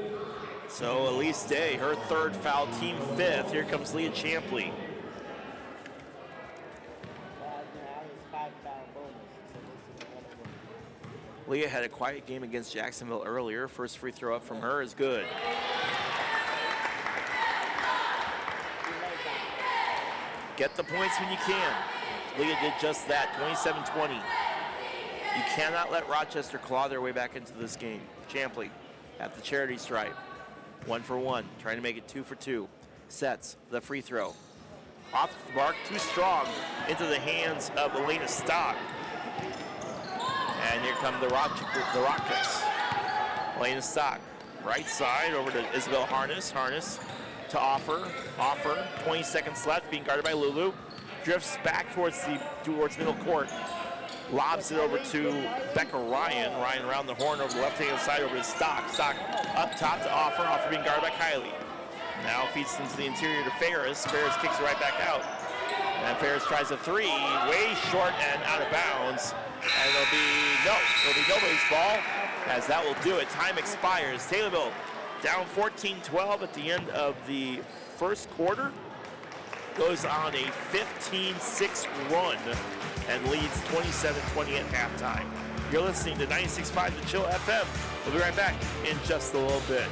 [SPEAKER 1] So Elise Day, her 3rd foul, team 5th. Here comes Leah Champley. Leah had a quiet game against Jacksonville earlier. First free throw up from her is good. Get the points when you can. Leah did just that, 27-20. You cannot let Rochester claw their way back into this game. Champley at the charity stripe. 1 for 1, trying to make it 2 for 2. Sets the free throw. off the mark, too strong, into the hands of Elena Stock. And here come the Rockets. Elena Stock, right side over to Isabel Harness. Harness to Offer. 20 seconds left, being guarded by Lulu. Drifts back towards middle court. Lobs it over to Becca Ryan. Ryan around the horn over the left-hand side over to Stock. Stock up top to Offer. Offer being guarded by Kylie. Now feeds into the interior to Ferris. Ferris kicks it right back out. And Ferris tries a three, way short and out of bounds. And it'll be nobody's ball, as that will do it. Time expires. Taylorville down 14-12 at the end of the first quarter. Goes on a 15-6 run and leads 27-20 at halftime. You're listening to 96.5 The Chill FM. We'll be right back in just a little bit.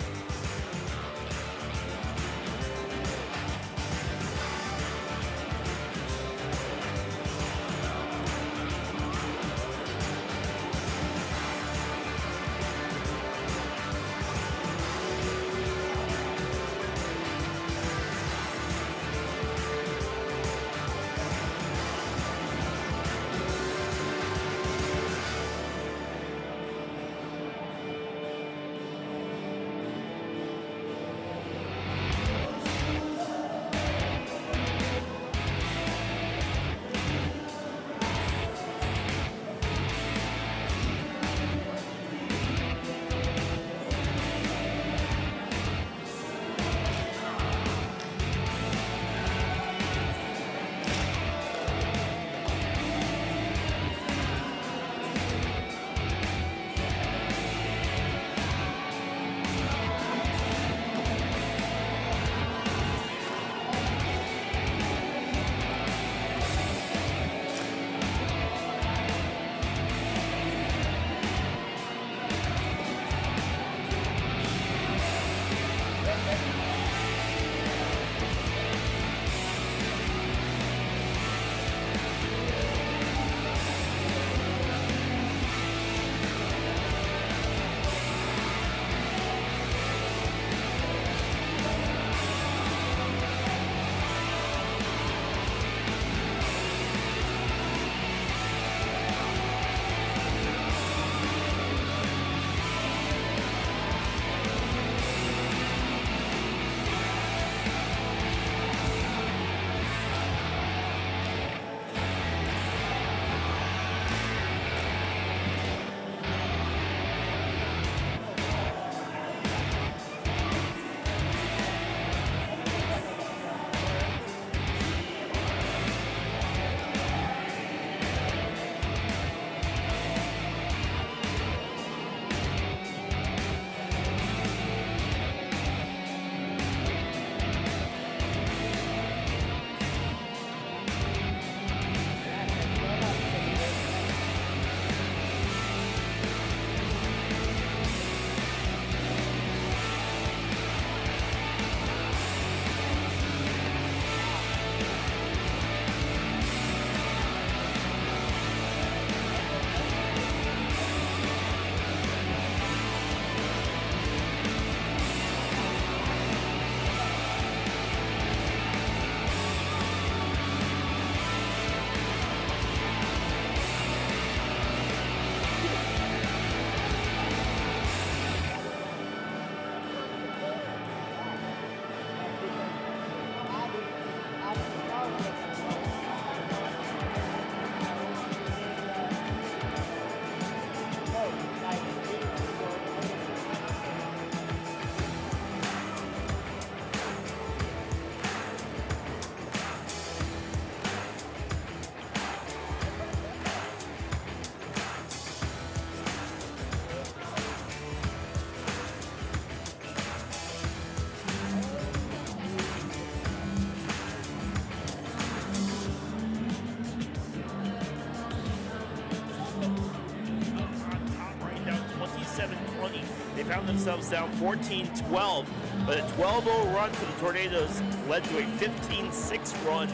[SPEAKER 1] They found themselves down 14-12, but a 12-0 run for the Tornadoes led to a 15-6 run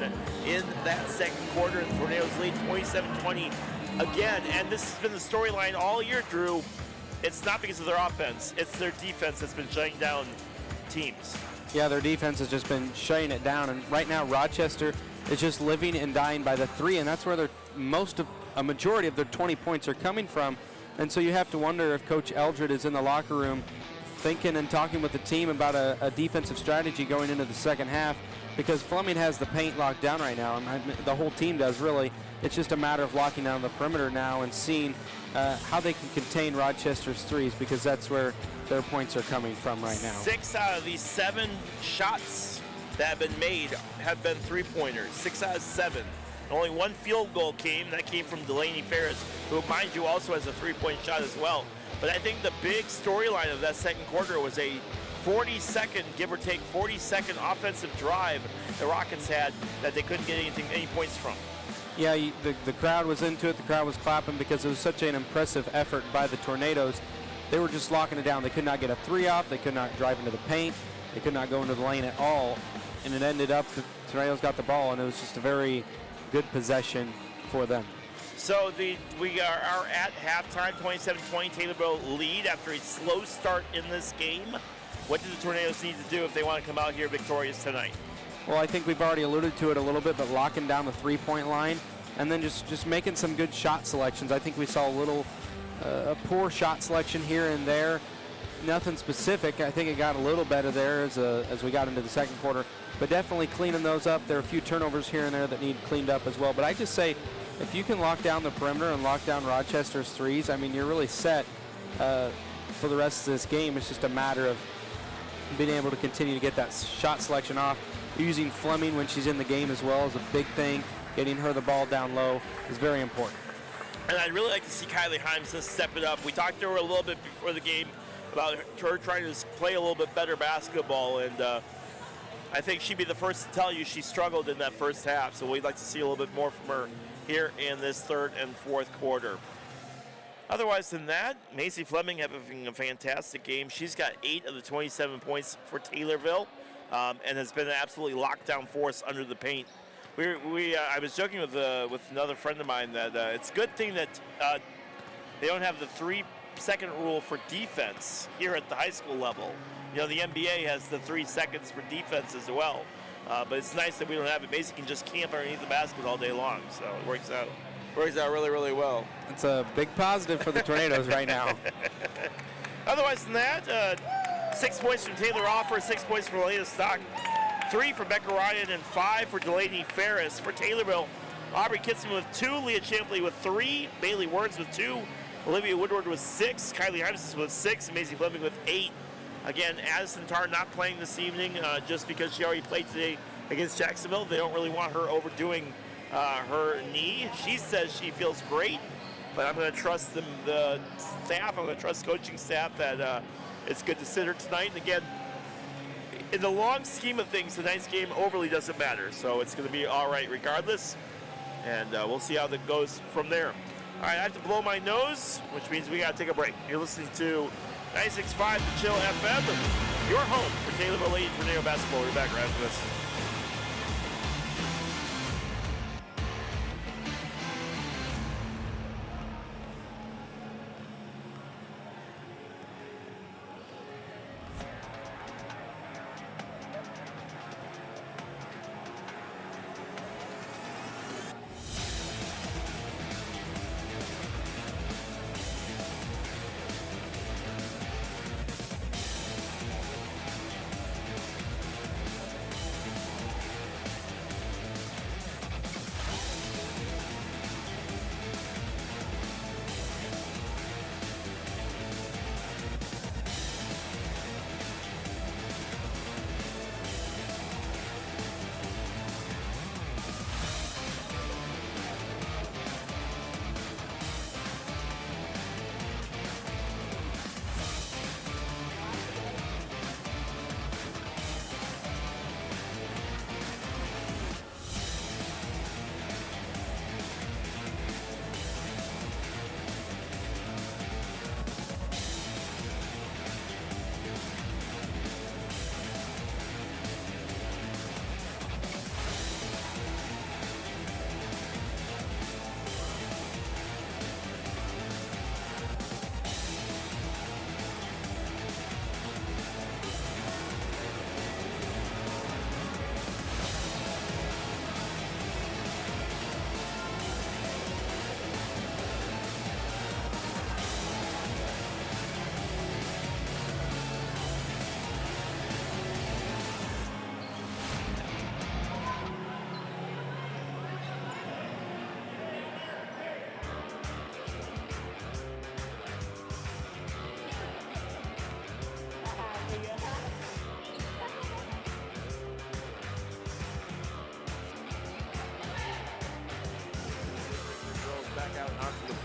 [SPEAKER 1] in that second quarter. The Tornadoes lead 27-20 again, and this has been the storyline all year, Drew. It's not because of their offense, it's their defense that's been shutting down teams.
[SPEAKER 2] Yeah, their defense has just been shutting it down, and right now Rochester is just living and dying by the three, and that's where a majority of their 20 points are coming from. And so you have to wonder if Coach Eldred is in the locker room thinking and talking with the team about a defensive strategy going into the second half, because Fleming has the paint locked down right now, and the whole team does really. It's just a matter of locking down the perimeter now and seeing how they can contain Rochester's threes, because that's where their points are coming from right now.
[SPEAKER 1] 6 out of these 7 shots that have been made have been three-pointers. 6 out of 7. Only 1 field goal came. That came from Delaney Ferris, who, mind you, also has a three-point shot as well. But I think the big storyline of that second quarter was a 40-second, give or take 40-second offensive drive the Rockets had that they couldn't get any points from.
[SPEAKER 2] Yeah, the crowd was into it. The crowd was clapping because it was such an impressive effort by the Tornadoes. They were just locking it down. They could not get a three off. They could not drive into the paint. They could not go into the lane at all. And it ended up the Tornadoes got the ball, and it was just a very good possession for them.
[SPEAKER 1] So we are at halftime, 27-20, Taylorville lead after a slow start in this game. What do the Tornadoes need to do if they want to come out here victorious tonight?
[SPEAKER 2] Well, I think we've already alluded to it a little bit, but locking down the three-point line and then just making some good shot selections. I think we saw a poor shot selection here and there. Nothing specific. I think it got a little better there as we got into the second quarter, but definitely cleaning those up. There are a few turnovers here and there that need cleaned up as well. But I just say, if you can lock down the perimeter and lock down Rochester's threes, I mean, you're really set for the rest of this game. It's just a matter of being able to continue to get that shot selection off. Using Fleming when she's in the game as well is a big thing. Getting her the ball down low is very important.
[SPEAKER 1] And I'd really like to see Kylie Himson step it up. We talked to her a little bit before the game about her trying to play a little bit better basketball, and I think she'd be the first to tell you she struggled in that first half. So we'd like to see a little bit more from her here in this third and fourth quarter. Otherwise than that, Macy Fleming having a fantastic game. She's got 8 of the 27 points for Taylorville, and has been an absolutely lockdown force under the paint. I was joking with another friend of mine that it's a good thing that they don't have the 3-second rule for defense here at the high school level. You know, the NBA has the 3 seconds for defense as well, but it's nice that we don't have it. Macy can just camp underneath the basket all day long, so it works out really, really well.
[SPEAKER 2] It's a big positive for the Tornadoes right now.
[SPEAKER 1] Otherwise than that, 6 points from Taylor Offer, 6 points from Elena Stock, 3 for Becca Ryan, and 5 for Delaney Ferris. For Taylorville, Aubrey Kitson with 2, Leah Champley with 3, Bailey Words with 2, Olivia Woodward with 6, Kylie Himson with 6, and Macy Fleming with 8. Again, Addison Tarr not playing this evening just because she already played today against Jacksonville. They don't really want her overdoing her knee. She says she feels great, but I'm going to trust the staff. I'm going to trust coaching staff that it's good to sit her tonight. And again, in the long scheme of things, tonight's game overly doesn't matter. So it's going to be all right regardless, and we'll see how that goes from there. All right, I have to blow my nose, which means we got to take a break. You're listening to 96.5 The Chill FM, your home for Taylorville Lady Tornado basketball. We're back right after this.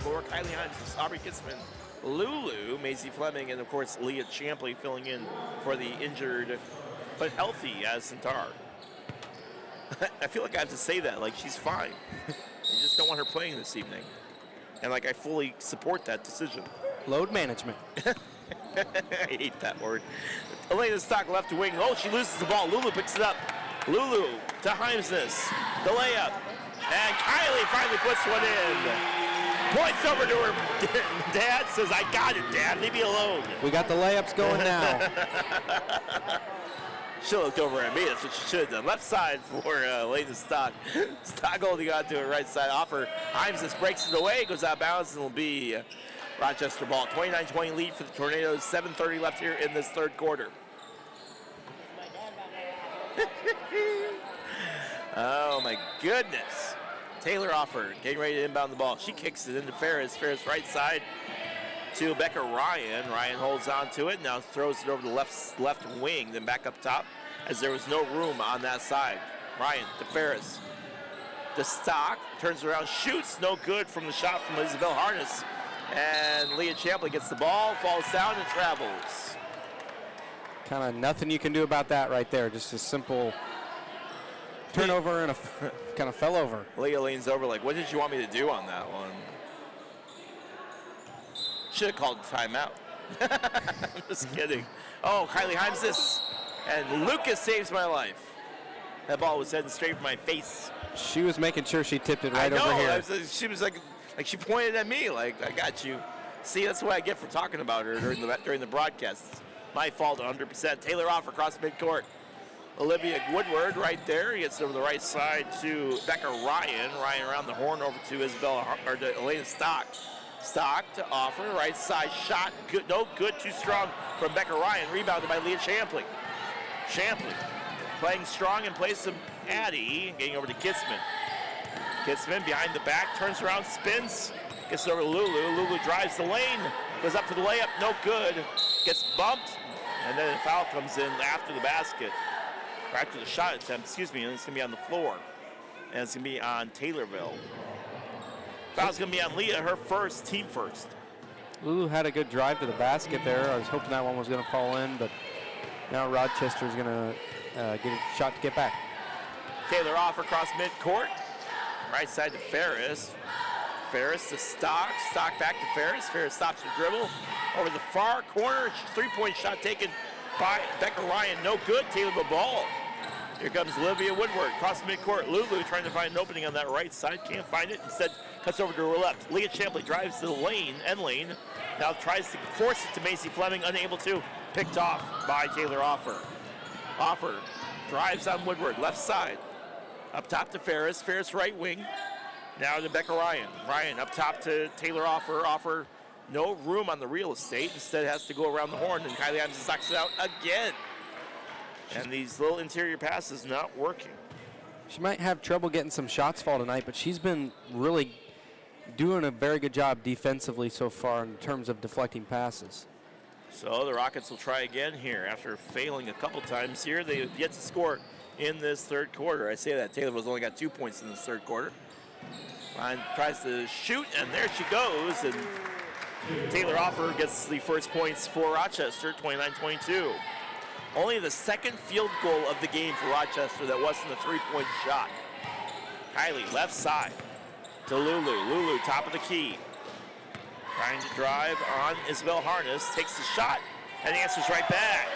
[SPEAKER 1] floor. Kylie Hines, Aubrey Kitzman, Lulu, Maisie Fleming, and of course Leah Champley filling in for the injured but healthy as Centaur. I feel like I have to say that, like she's fine. I just don't want her playing this evening. And like I fully support that decision.
[SPEAKER 2] Load management.
[SPEAKER 1] I hate that word. Elena Stock left wing. Oh, she loses the ball. Lulu picks it up. Lulu to Heimsness. The layup. And Kylie finally puts one in. Points over to her dad. Says, I got it, Dad. Leave me alone.
[SPEAKER 2] We got the layups going now.
[SPEAKER 1] She looked over at me. That's what she should have done. Left side for Elena Stock. Stock holding on to her right side. Offer. Heimsness breaks it away. Goes out of bounds and will be Rochester ball. 29-20 lead for the Tornadoes. 7:30 left here in this third quarter. Oh my goodness. Taylor Offer getting ready to inbound the ball. She kicks it into Ferris. Ferris right side to Becca Ryan. Ryan holds on to it. Now throws it over the left wing, then back up top as there was no room on that side. Ryan to Ferris. The Stock turns around, shoots. No good from the shot from Isabel Harness. And Leah Champley gets the ball, falls down, and travels.
[SPEAKER 2] Kind of nothing you can do about that right there. Just a simple turnover and kind of fell over.
[SPEAKER 1] Leah leans over like, what did you want me to do on that one? Should have called timeout. I'm just kidding. Oh, Kylie Heimsness. And Lucas saves my life. That ball was heading straight for my face.
[SPEAKER 2] She was making sure she tipped it right over here.
[SPEAKER 1] She was like she pointed at me like, I got you. See, that's what I get for talking about her during the broadcast. It's my fault 100%. Taylor off across midcourt. Olivia Woodward right there. He gets over the right side to Becca Ryan. Ryan around the horn over to to Elena Stock. Stock to Offer, right side shot. Good, no good, too strong from Becca Ryan. Rebounded by Leah Champley. Champley playing strong in place of Addie. Getting over to Kitzman. Kitzman behind the back, turns around, spins. Gets over to Lulu. Lulu drives the lane. Goes up to the layup, no good. Gets bumped. And then a foul comes in after the basket. Or after the shot attempt, excuse me, and it's going to be on the floor. And it's going to be on Taylorville. Foul's going to be on Leah, her first, team first.
[SPEAKER 2] Lulu had a good drive to the basket there. I was hoping that one was going to fall in, but now Rochester's going to get a shot to get back.
[SPEAKER 1] Taylor off across midcourt. Right side to Ferris. Ferris to Stock. Stock back to Ferris. Ferris stops the dribble. Over the far corner. Three-point shot taken by Becca Ryan. No good. Taylor the ball. Here comes Olivia Woodward. Across midcourt. Lulu trying to find an opening on that right side. Can't find it. Instead, cuts over to her left. Leah Champley drives to the lane. End lane. Now tries to force it to Macy Fleming. Unable to. Picked off by Taylor Offer. Offer drives on Woodward. Left side. Up top to Ferris. Ferris right wing. Now to Becca Ryan. Ryan up top to Taylor Offer. Offer no room on the real estate. Instead has to go around the horn. And Kylie Adams sucks it out again. And these little interior passes not working.
[SPEAKER 2] She might have trouble getting some shots fall tonight, but she's been really doing a very good job defensively so far in terms of deflecting passes.
[SPEAKER 1] So the Rockets will try again here. After failing a couple times here, they have yet to score in this third quarter. I say that Taylorville's only got 2 points in this third quarter. Ryan tries to shoot, and there she goes. And Taylor Offer gets the first points for Rochester, 29-22. Only the second field goal of the game for Rochester that wasn't a three-point shot. Kylie, left side to Lulu. Lulu, top of the key. Trying to drive on Isabel Harness. Takes the shot and answers right back.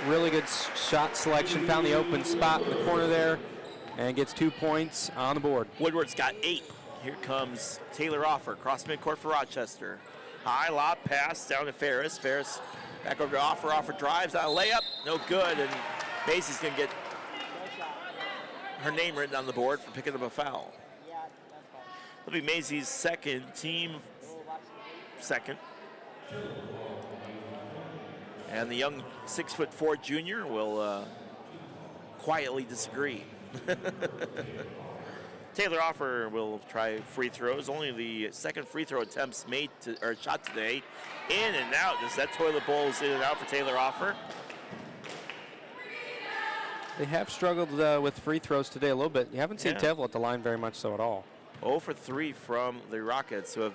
[SPEAKER 2] Really good shot selection. Found the open spot in the corner there and gets 2 points on the board.
[SPEAKER 1] Woodward's got 8. Here comes Taylor Offer, across midcourt for Rochester. High lob pass down to Ferris. Ferris back over to Offer. Offer drives on a layup. No good. And Macy's going to get her name written on the board for picking up a foul. It'll be Macy's second, team second. And the young 6'4" junior will quietly disagree. Taylor Offer will try free throws. Only the second free throw attempts made shot today. In and out. Just that toilet bowls in and out for Taylor Offer.
[SPEAKER 2] They have struggled with free throws today a little bit. You haven't seen Tevil at the line very much so at all.
[SPEAKER 1] 0 for 3 from the Rockets, who have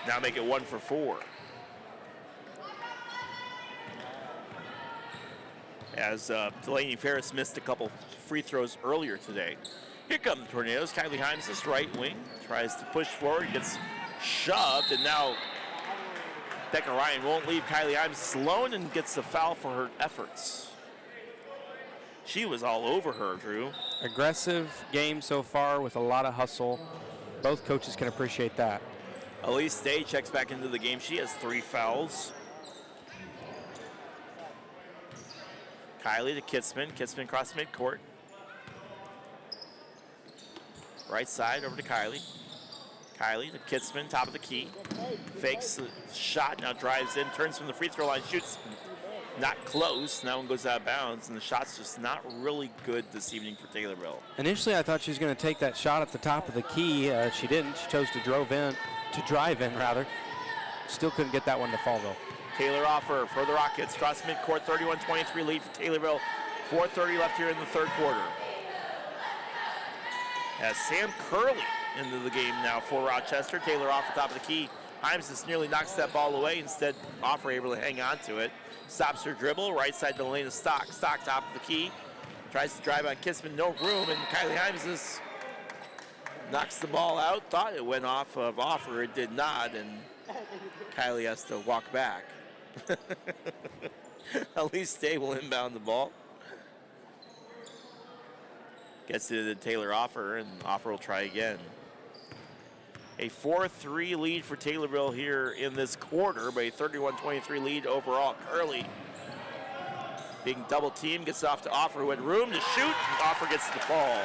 [SPEAKER 1] Now make it 1 for 4. As Delaney Ferris missed a couple free throws earlier today. Here come the Tornadoes. Kylie Himes, this right wing, tries to push forward, gets shoved, and now Becca Ryan won't leave Kylie Himes alone and gets the foul for her efforts. She was all over her, Drew.
[SPEAKER 2] Aggressive game so far with a lot of hustle. Both coaches can appreciate that.
[SPEAKER 1] Elise Day checks back into the game. She has 3 fouls. Kylie to Kitzman. Kitzman across midcourt. Right side over to Kylie. Kylie to Kitzman, top of the key. Fakes the shot, now drives in, turns from the free throw line, shoots. Not close. That one goes out of bounds, and the shot's just not really good this evening for Taylorville.
[SPEAKER 2] Initially, I thought she was going to take that shot at the top of the key. She didn't. She chose to drive in. Still couldn't get that one to fall, though.
[SPEAKER 1] Taylor Offer for the Rockets. Cross midcourt, 31-23 lead for Taylorville. 4:30 left here in the third quarter. As Sam Curley into the game now for Rochester. Taylor off the top of the key. Himes just nearly knocks that ball away. Instead, Offer able to hang on to it. Stops her dribble. Right side to Elena Stock. Stock top of the key. Tries to drive on Kitzman. No room. And Kylie Himes just knocks the ball out. Thought it went off of Offer. It did not. And Kylie has to walk back. Elise Day will inbound the ball. Gets it to Taylor Offer, and Offer will try again. A 4-3 lead for Taylorville here in this quarter, but a 31-23 lead overall. Curley being double teamed, gets off to Offer, who had room to shoot. Offer gets the fall.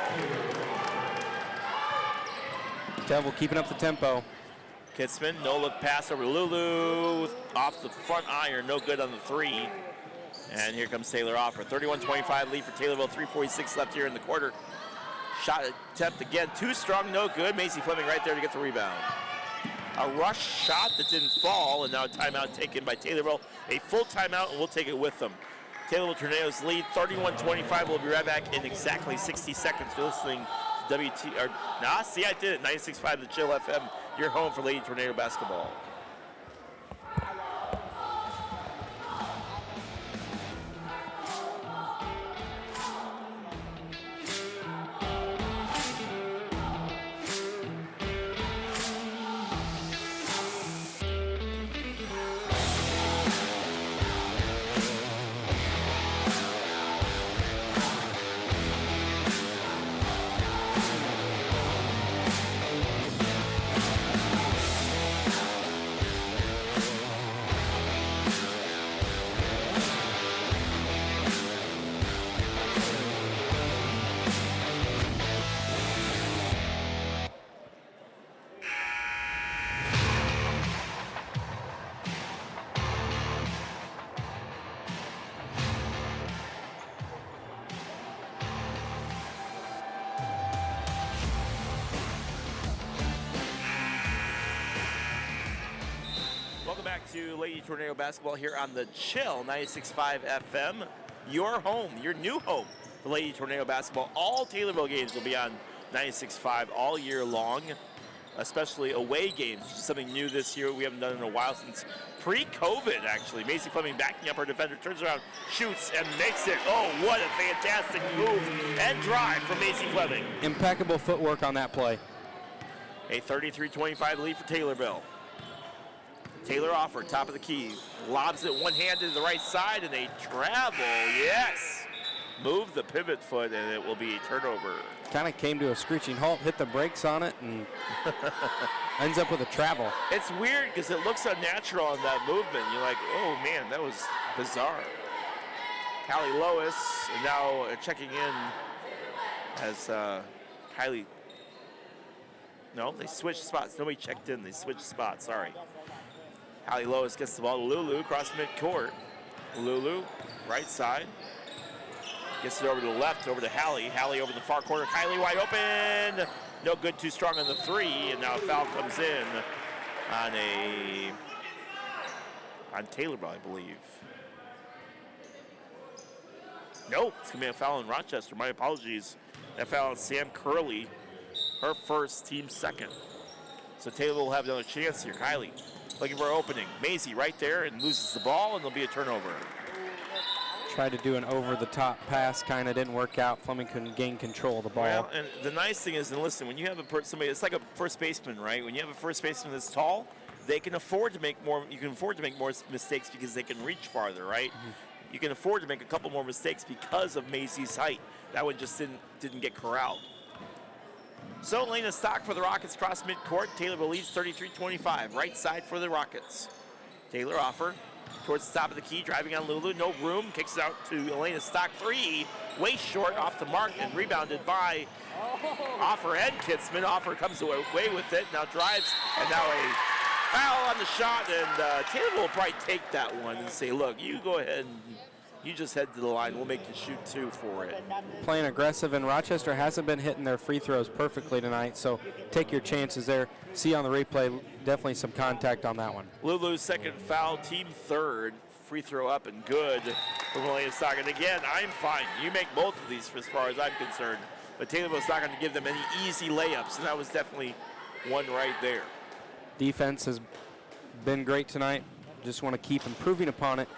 [SPEAKER 2] Devil keeping up the tempo.
[SPEAKER 1] Kitzman, no look pass over to Lulu. Off the front iron, no good on the 3. And here comes Taylor Offer. 31-25 lead for Taylorville, 3:46 left here in the quarter. Shot attempt again, too strong, no good. Macy Fleming right there to get the rebound. A rush shot that didn't fall, and now a timeout taken by Taylorville. A full timeout, and we'll take it with them. Taylorville Tornadoes lead 31-25. We'll be right back in exactly 60 seconds. You're listening to I did it. 96.5 The Chill FM. Your home for Lady Tornado basketball. To Lady Tornado basketball here on the Chill 96.5 FM. Your home, your new home for Lady Tornado basketball. All Taylorville games will be on 96.5 all year long, especially away games, which is something new this year. We haven't done in a while since pre-COVID, actually. Macy Fleming backing up her defender, turns around, shoots, and makes it. Oh, what a fantastic move and drive from Macy Fleming.
[SPEAKER 2] Impeccable footwork on that play.
[SPEAKER 1] A 33-25 lead for Taylorville. Taylor Offer, top of the key, lobs it one-handed to the right side, and they travel, yes! Move the pivot foot, and it will be a turnover.
[SPEAKER 2] Kind of came to a screeching halt, hit the brakes on it, and ends up with a travel.
[SPEAKER 1] It's weird because it looks unnatural on that movement. You're like, oh man, that was bizarre. Callie Lois, and now checking in as Kylie. No, they switched spots. Nobody checked in. They switched spots, sorry. Hallie Lois gets the ball to Lulu across midcourt. Lulu, right side. Gets it over to the left, over to Hallie. Hallie over the far corner. Kylie wide open. No good, too strong on the 3. And now a foul comes in on Taylorville, I believe. No, it's going to be a foul in Rochester. My apologies. That foul on Sam Curley, her first, team second. So Taylorville will have another chance here. Kylie looking for an opening. Maisie right there and loses the ball, and there'll be a turnover.
[SPEAKER 2] Tried to do an over-the-top pass, kind of didn't work out. Fleming couldn't gain control of the ball.
[SPEAKER 1] Well, and the nice thing is, and listen, when you have somebody, it's like a first baseman, right? When you have a first baseman that's tall, they can afford to make more. You can afford to make more mistakes because they can reach farther, right? You can afford to make a couple more mistakes because of Maisie's height. That one just didn't get corralled. So Elena Stock for the Rockets cross midcourt. Taylorville leads 33-25. Right side for the Rockets. Taylor offer towards the top of the key, driving on Lulu. No room. Kicks it out to Elena Stock. 3, way short off the mark and rebounded by Offer and Kitzman. Offer comes away with it. Now drives, and now a foul on the shot. And Taylor will probably take that one and say, look, you go ahead and you just head to the line. We'll make you shoot 2 for it.
[SPEAKER 2] Playing aggressive, and Rochester hasn't been hitting their free throws perfectly tonight, so take your chances there. See on the replay, definitely some contact on that one.
[SPEAKER 1] Lulu's second foul, team third. Free throw up and good for Elena Stock. And again, I'm fine. You make both of these as far as I'm concerned. But Taylorville's not going to give them any easy layups, and that was definitely one right there.
[SPEAKER 2] Defense has been great tonight. Just want to keep improving upon it.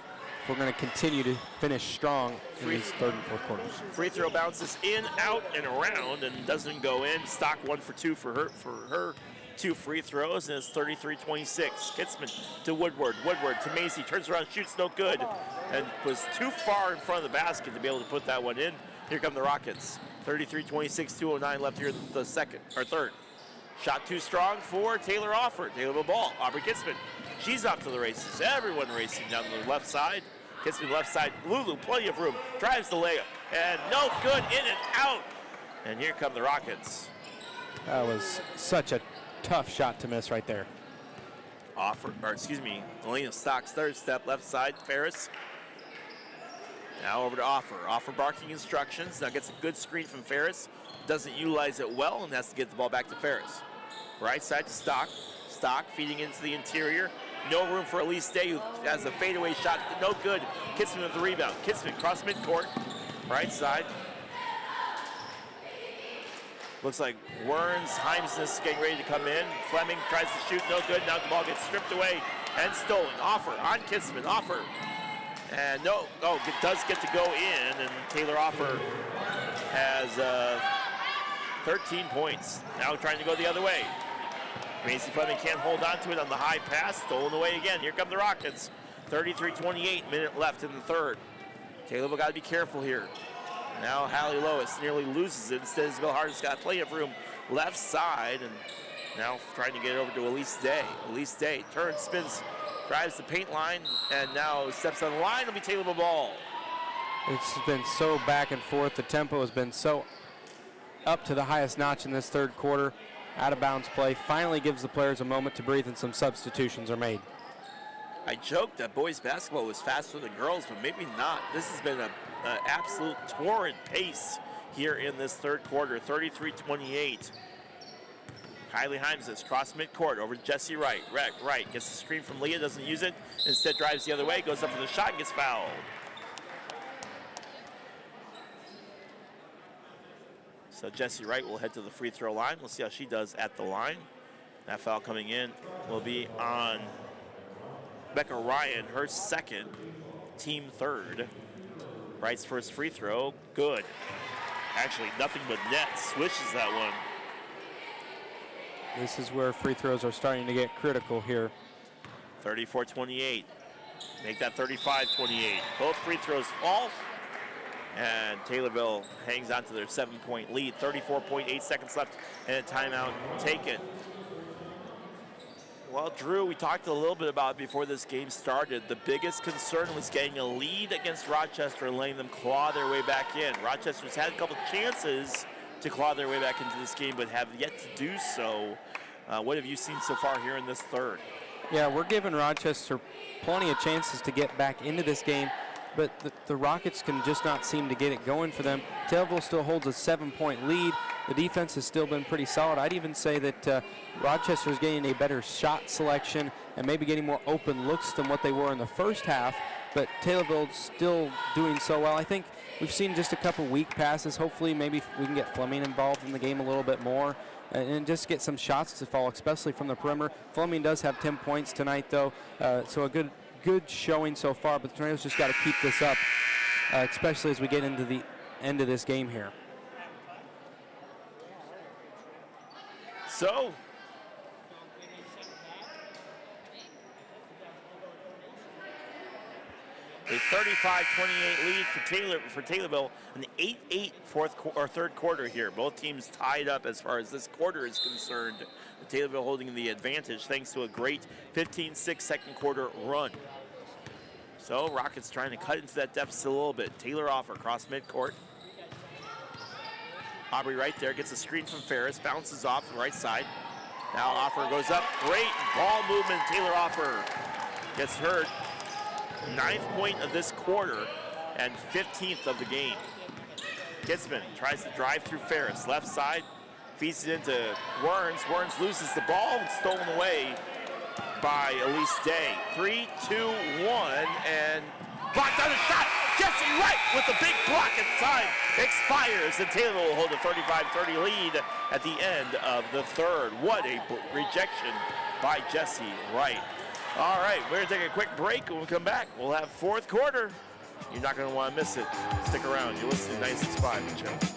[SPEAKER 2] We're going to continue to finish strong in these third and fourth quarters.
[SPEAKER 1] Free throw bounces in, out, and around, and doesn't go in. Stock 1 for 2 for her 2 free throws, and it's 33-26. Kitzman to Woodward. Woodward to Maisie. Turns around, shoots no good, and was too far in front of the basket to be able to put that one in. Here come the Rockets. 33-26, 2:09 left here in the third. Shot too strong for Taylor Offer. Taylor ball. Aubrey Kitzman. She's off to the races. Everyone racing down the left side. Kitzman left side. Lulu, plenty of room. Drives the layup. And no good. In and out. And here come the Rockets.
[SPEAKER 2] That was such a tough shot to miss right there.
[SPEAKER 1] Elena Stock's third step, left side, Ferris. Now over to Offer. Offer barking instructions. Now gets a good screen from Ferris. Doesn't utilize it well and has to get the ball back to Ferris. Right side to Stock. Stock feeding into the interior. No room for Elise Day, who has a fadeaway shot. No good. Kitzman with the rebound. Kitzman cross midcourt. Right side. Looks like Werns, Heimsness getting ready to come in. Fleming tries to shoot. No good. Now the ball gets stripped away and stolen. Offer on Kitzman. Offer. And no. Oh, it does get to go in. And Taylor Offer has 13 points. Now trying to go the other way. Macy Fleming can't hold on to it on the high pass. Stolen away again. Here come the Rockets. 33-28, minute left in the third. Taylorville got to be careful here. Now Hallie Lois nearly loses it. Instead, Isabel Harden's got plenty of room left side. And now trying to get it over to Elise Day. Elise Day turns, spins, drives the paint line, and now steps on the line. It'll be Taylorville ball.
[SPEAKER 2] It's been so back and forth. The tempo has been so up to the highest notch in this third quarter. Out of bounds play finally gives the players a moment to breathe, and some substitutions are made.
[SPEAKER 1] I joked that boys basketball was faster than girls, but maybe not. This has been an absolute torrent pace here in this third quarter. 33-28. Kylie Heimsness cross midcourt over to Jesse Wright. Wright gets the screen from Leah, doesn't use it. Instead drives the other way, goes up for the shot and gets fouled. So Jesse Wright will head to the free throw line. We'll see how she does at the line. That foul coming in will be on Becca Ryan, her second, team third. Wright's first free throw, good. Actually, nothing but net, swishes that one.
[SPEAKER 2] This is where free throws are starting to get critical here.
[SPEAKER 1] 34-28. Make that 35-28. Both free throws fall. And Taylorville hangs on to their 7-point lead. 34.8 seconds left and a timeout taken. Well, Drew, we talked a little bit about it before this game started. The biggest concern was getting a lead against Rochester and letting them claw their way back in. Rochester's had a couple chances to claw their way back into this game, but have yet to do so. What have you seen so far here in this third?
[SPEAKER 2] Yeah, we're giving Rochester plenty of chances to get back into this game, but the Rockets can just not seem to get it going for them. Taylorville still holds a 7-point lead. The defense has still been pretty solid. I'd even say that Rochester is getting a better shot selection and maybe getting more open looks than what they were in the first half, but Taylorville's still doing so well. I think we've seen just a couple weak passes. Hopefully maybe we can get Fleming involved in the game a little bit more. and just get some shots to fall, especially from the perimeter. Fleming does have 10 points tonight, though, so a good showing so far, but the Tornadoes just got to keep this up, especially as we get into the end of this game here.
[SPEAKER 1] So, a 35-28 lead for Taylorville, an 8-8 third quarter here. Both teams tied up as far as this quarter is concerned. Taylorville holding the advantage thanks to a great 15-6 second quarter run. So Rockets trying to cut into that deficit a little bit. Taylor Offer across midcourt. Aubrey right there gets a screen from Ferris, bounces off the right side. Now Offer goes up, great ball movement. Taylor Offer gets hurt. 9th point of this quarter and 15th of the game. Kitzman tries to drive through Ferris, left side, feeds it into Werns. Werns loses the ball, and stolen away by Elise Day. 3, 2, 1, and blocked on the shot. Jesse Wright with the big block and time expires, and Taylor will hold a 35-30 lead at the end of the third. What a rejection by Jesse Wright. All right, we're gonna take a quick break. When we come back, we'll have fourth quarter. You're not gonna wanna miss it. Stick around, you're listening to 96.5, the show.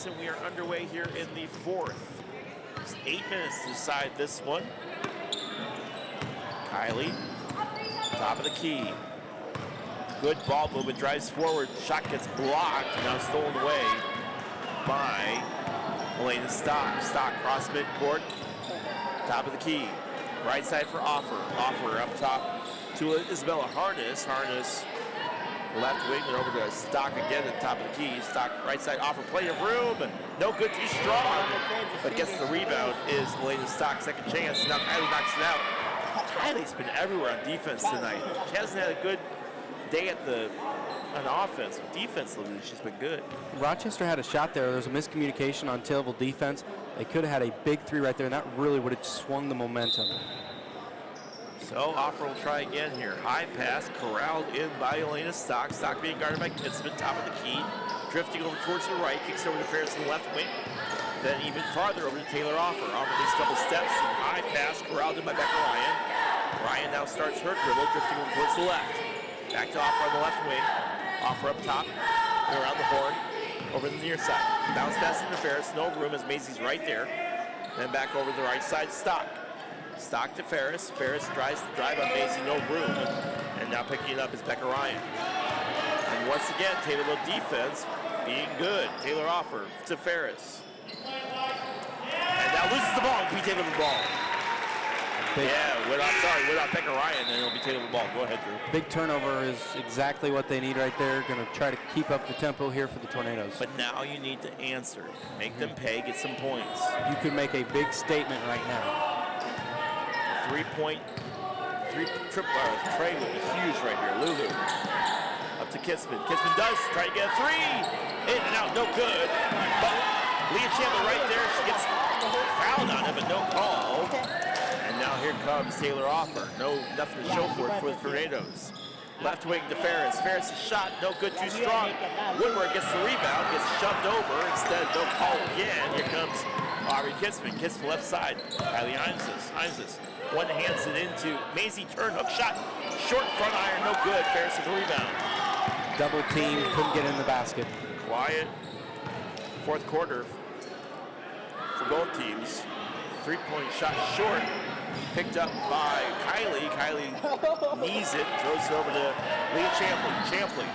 [SPEAKER 1] And we are underway here in the fourth. Just 8 minutes to decide this one. Kylie, top of the key. Good ball movement, drives forward, shot gets blocked, now stolen away by Elena Stock. Stock cross midcourt, top of the key. Right side for Offer. Offer up top to Isabella Harness. Harness left wing, and over to Stock again at the top of the key. Stock right side, Offer plenty of room, and no good, too strong. But gets the rebound is Elena Stock, second chance. Now Kylie knocks it out. Kylie's been everywhere on defense tonight. She hasn't had a good day on offense. Defensively, she's been good.
[SPEAKER 2] Rochester had a shot there. There was a miscommunication on Taylorville defense. They could have had a big three right there, and that really would have swung the momentum.
[SPEAKER 1] So Offer will try again here. High pass, corralled in by Elena Stock. Stock being guarded by Kitzman, top of the key. Drifting over towards the right, kicks over to Ferris in the left wing. Then even farther over to Taylor Offer. Offer takes a couple steps, and high pass, corralled in by Becca Ryan. Ryan now starts her dribble, drifting over towards the left. Back to Offer on the left wing. Offer up top, and around the horn, over the near side. Bounce pass into Ferris, no room as Macy's right there. Then back over the right side, Stock. Stock to Ferris. Ferris tries to drive on Macy, no room. And now picking it up is Becca Ryan. And once again, Taylorville defense being good. Taylor Offer to Ferris. And now loses the ball. It'll be Taylorville ball. Without Becca Ryan, and it'll be Taylorville ball. Go ahead, Drew.
[SPEAKER 2] Big turnover is exactly what they need right there. Going to try to keep up the tempo here for the Tornadoes.
[SPEAKER 1] But now you need to answer. Make them pay, get some points.
[SPEAKER 2] You could make a big statement right now.
[SPEAKER 1] Three-point tray would be huge right here. Lulu up to Kitzman. Kitzman does try to get a three. In and out, no good. But Leah Chandler right there. She gets fouled on it, but no call. And now here comes Taylor Offer. Nothing to show for it for the Tornadoes. Left wing to Ferris. Ferris' shot, no good, too strong. Woodward gets the rebound, gets shoved over. Instead, no call again. Here comes Aubrey Kitzman. Kitzman left side. Kylie Heinzes. One hands it into Maisie, turn hook shot. Short front iron, no good. Ferris with the rebound.
[SPEAKER 2] double team, couldn't get in the basket.
[SPEAKER 1] Quiet fourth quarter for both teams. 3-point shot short, picked up by Kylie. Kylie knees it, throws it over to Leah Champley. Champley,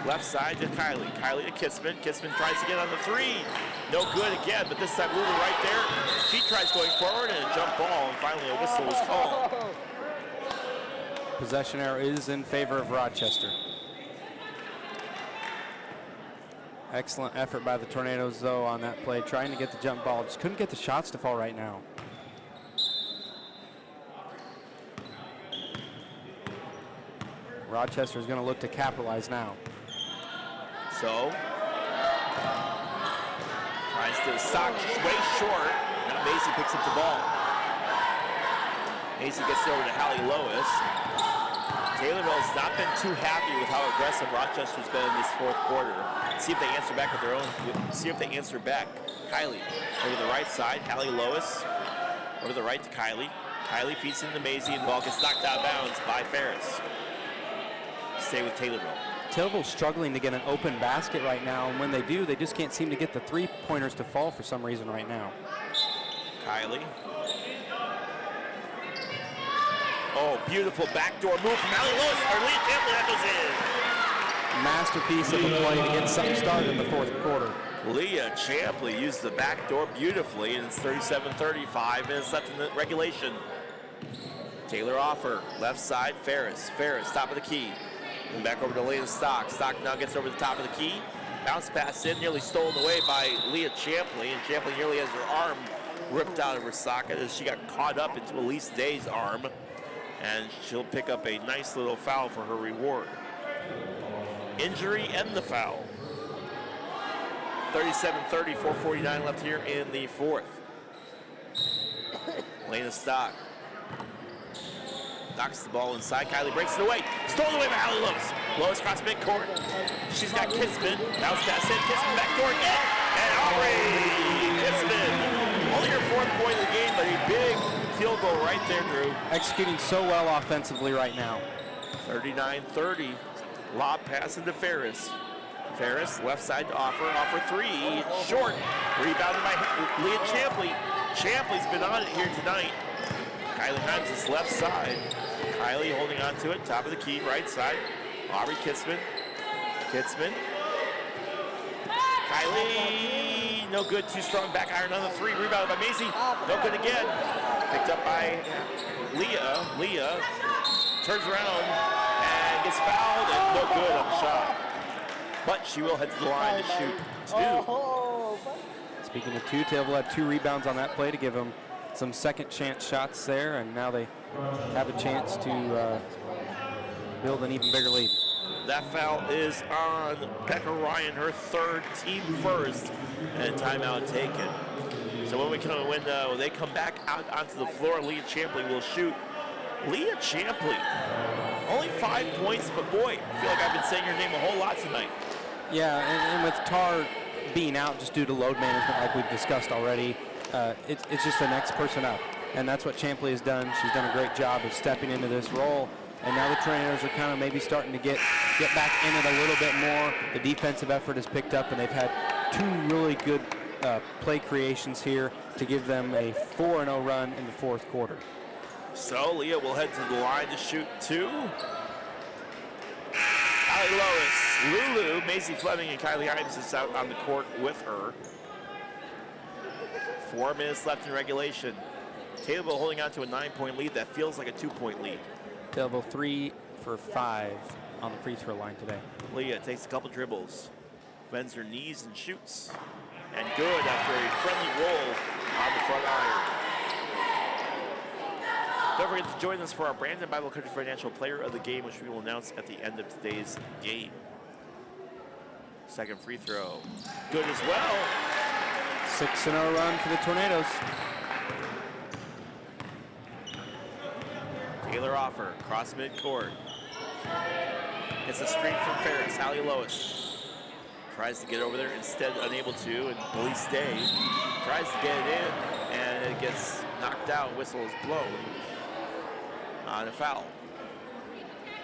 [SPEAKER 1] left side to Kylie. Kylie to Kissman. Kissman tries to get on the three. No good again, but this time Lulu right there. She tries going forward and a jump ball, and finally a whistle was called.
[SPEAKER 2] Possession error is in favor of Rochester. Excellent effort by the Tornadoes, though, on that play, trying to get the jump ball. Just couldn't get the shots to fall right now. Rochester is going to look to capitalize now.
[SPEAKER 1] So, tries to stock way short. Now Macy picks up the ball. Macy gets it over to Hallie Lois. Taylorville's not been too happy with how aggressive Rochester's been in this fourth quarter. See if they answer back with their own. See if they answer back. Kylie over the right side. Hallie Lois over the right to Kylie. Kylie feeds into Maisie, and the ball gets knocked out of bounds by Ferris. Stay with Taylorville.
[SPEAKER 2] Taylorville's struggling to get an open basket right now, and when they do, they just can't seem to get the three-pointers to fall for some reason right now.
[SPEAKER 1] Kylie. Oh, beautiful backdoor move from Hallie Lois. Or Leah Champley, that goes in.
[SPEAKER 2] Masterpiece of a play to get something started in the fourth quarter.
[SPEAKER 1] Leah Champley used the back door beautifully, and it's 37-30, 5 minutes left in the regulation. Taylor Offer, left side, Ferris. Ferris, top of the key. And back over to Lena Stock. Stock now gets over the top of the key. Bounce pass in, nearly stolen away by Leah Champley, and Champley nearly has her arm ripped out of her socket as she got caught up into Elise Day's arm, and she'll pick up a nice little foul for her reward. Injury and the foul. 37-30, 4:49 left here in the fourth. Lena Stock knocks the ball inside. Kylie breaks it away. Stolen away by Hallie Lois. Lois across midcourt. She's got Kissman. Bounce pass in. Kissman back door again. And Aubrey Kissman. Only her fourth point of the game, but a big field goal right there, Drew.
[SPEAKER 2] Executing so well offensively right now.
[SPEAKER 1] 39-30. Lob pass into Ferris. Ferris, left side to Offer. Offer three. Short. Rebounded by Leah Champley. Champley's been on it here tonight. Kylie Himes is left side. Kylie holding on to it. Top of the key, right side. Aubrey Kissman. Kissman. Kylie, no good. Too strong. Back iron on the three. Rebounded by Macy. No good again. Picked up by Leah. Leah turns around and gets fouled, and no good on the shot. But she will head to the line to shoot two.
[SPEAKER 2] Speaking of two, Taylorville had 2 rebounds on that play to give them some second chance shots there, and now they have a chance to build an even bigger lead.
[SPEAKER 1] That foul is on Becca Ryan, her third, team first, and timeout taken. So when they come back out onto the floor, Leah Champley will shoot. Leah Champley, only 5 points, but boy, I feel like I've been saying your name a whole lot tonight.
[SPEAKER 2] Yeah, and with Tar being out just due to load management, like we've discussed already, it's just the next person up, and that's what Champley has done. She's done a great job of stepping into this role, and now the Tornadoes are kind of maybe starting to get back in it a little bit more. The defensive effort has picked up, and they've had 2 really good play creations here to give them a 4-0 run in the fourth quarter.
[SPEAKER 1] So Leah will head to the line to shoot 2. Hallie Lois, Lulu, Macy Fleming, and Kylie Himes is out on the court with her. 4 minutes left in regulation. Taylorville holding on to a 9-point lead that feels like a 2-point lead.
[SPEAKER 2] Taylorville 3 for 5 on the free throw line today.
[SPEAKER 1] Leah takes a couple dribbles, bends her knees and shoots. And good after a friendly roll on the front iron. Don't forget to join us for our Brandon Bible Country Financial Player of the Game, which we will announce at the end of today's game. Second free throw, good as well.
[SPEAKER 2] 6-0 run for the Tornadoes.
[SPEAKER 1] Taylor Offer, cross midcourt. Gets a screen from Ferris. Hallie Lois tries to get over there, instead unable to, and Elise Day tries to get it in, and it gets knocked out. Whistle is blown on a foul.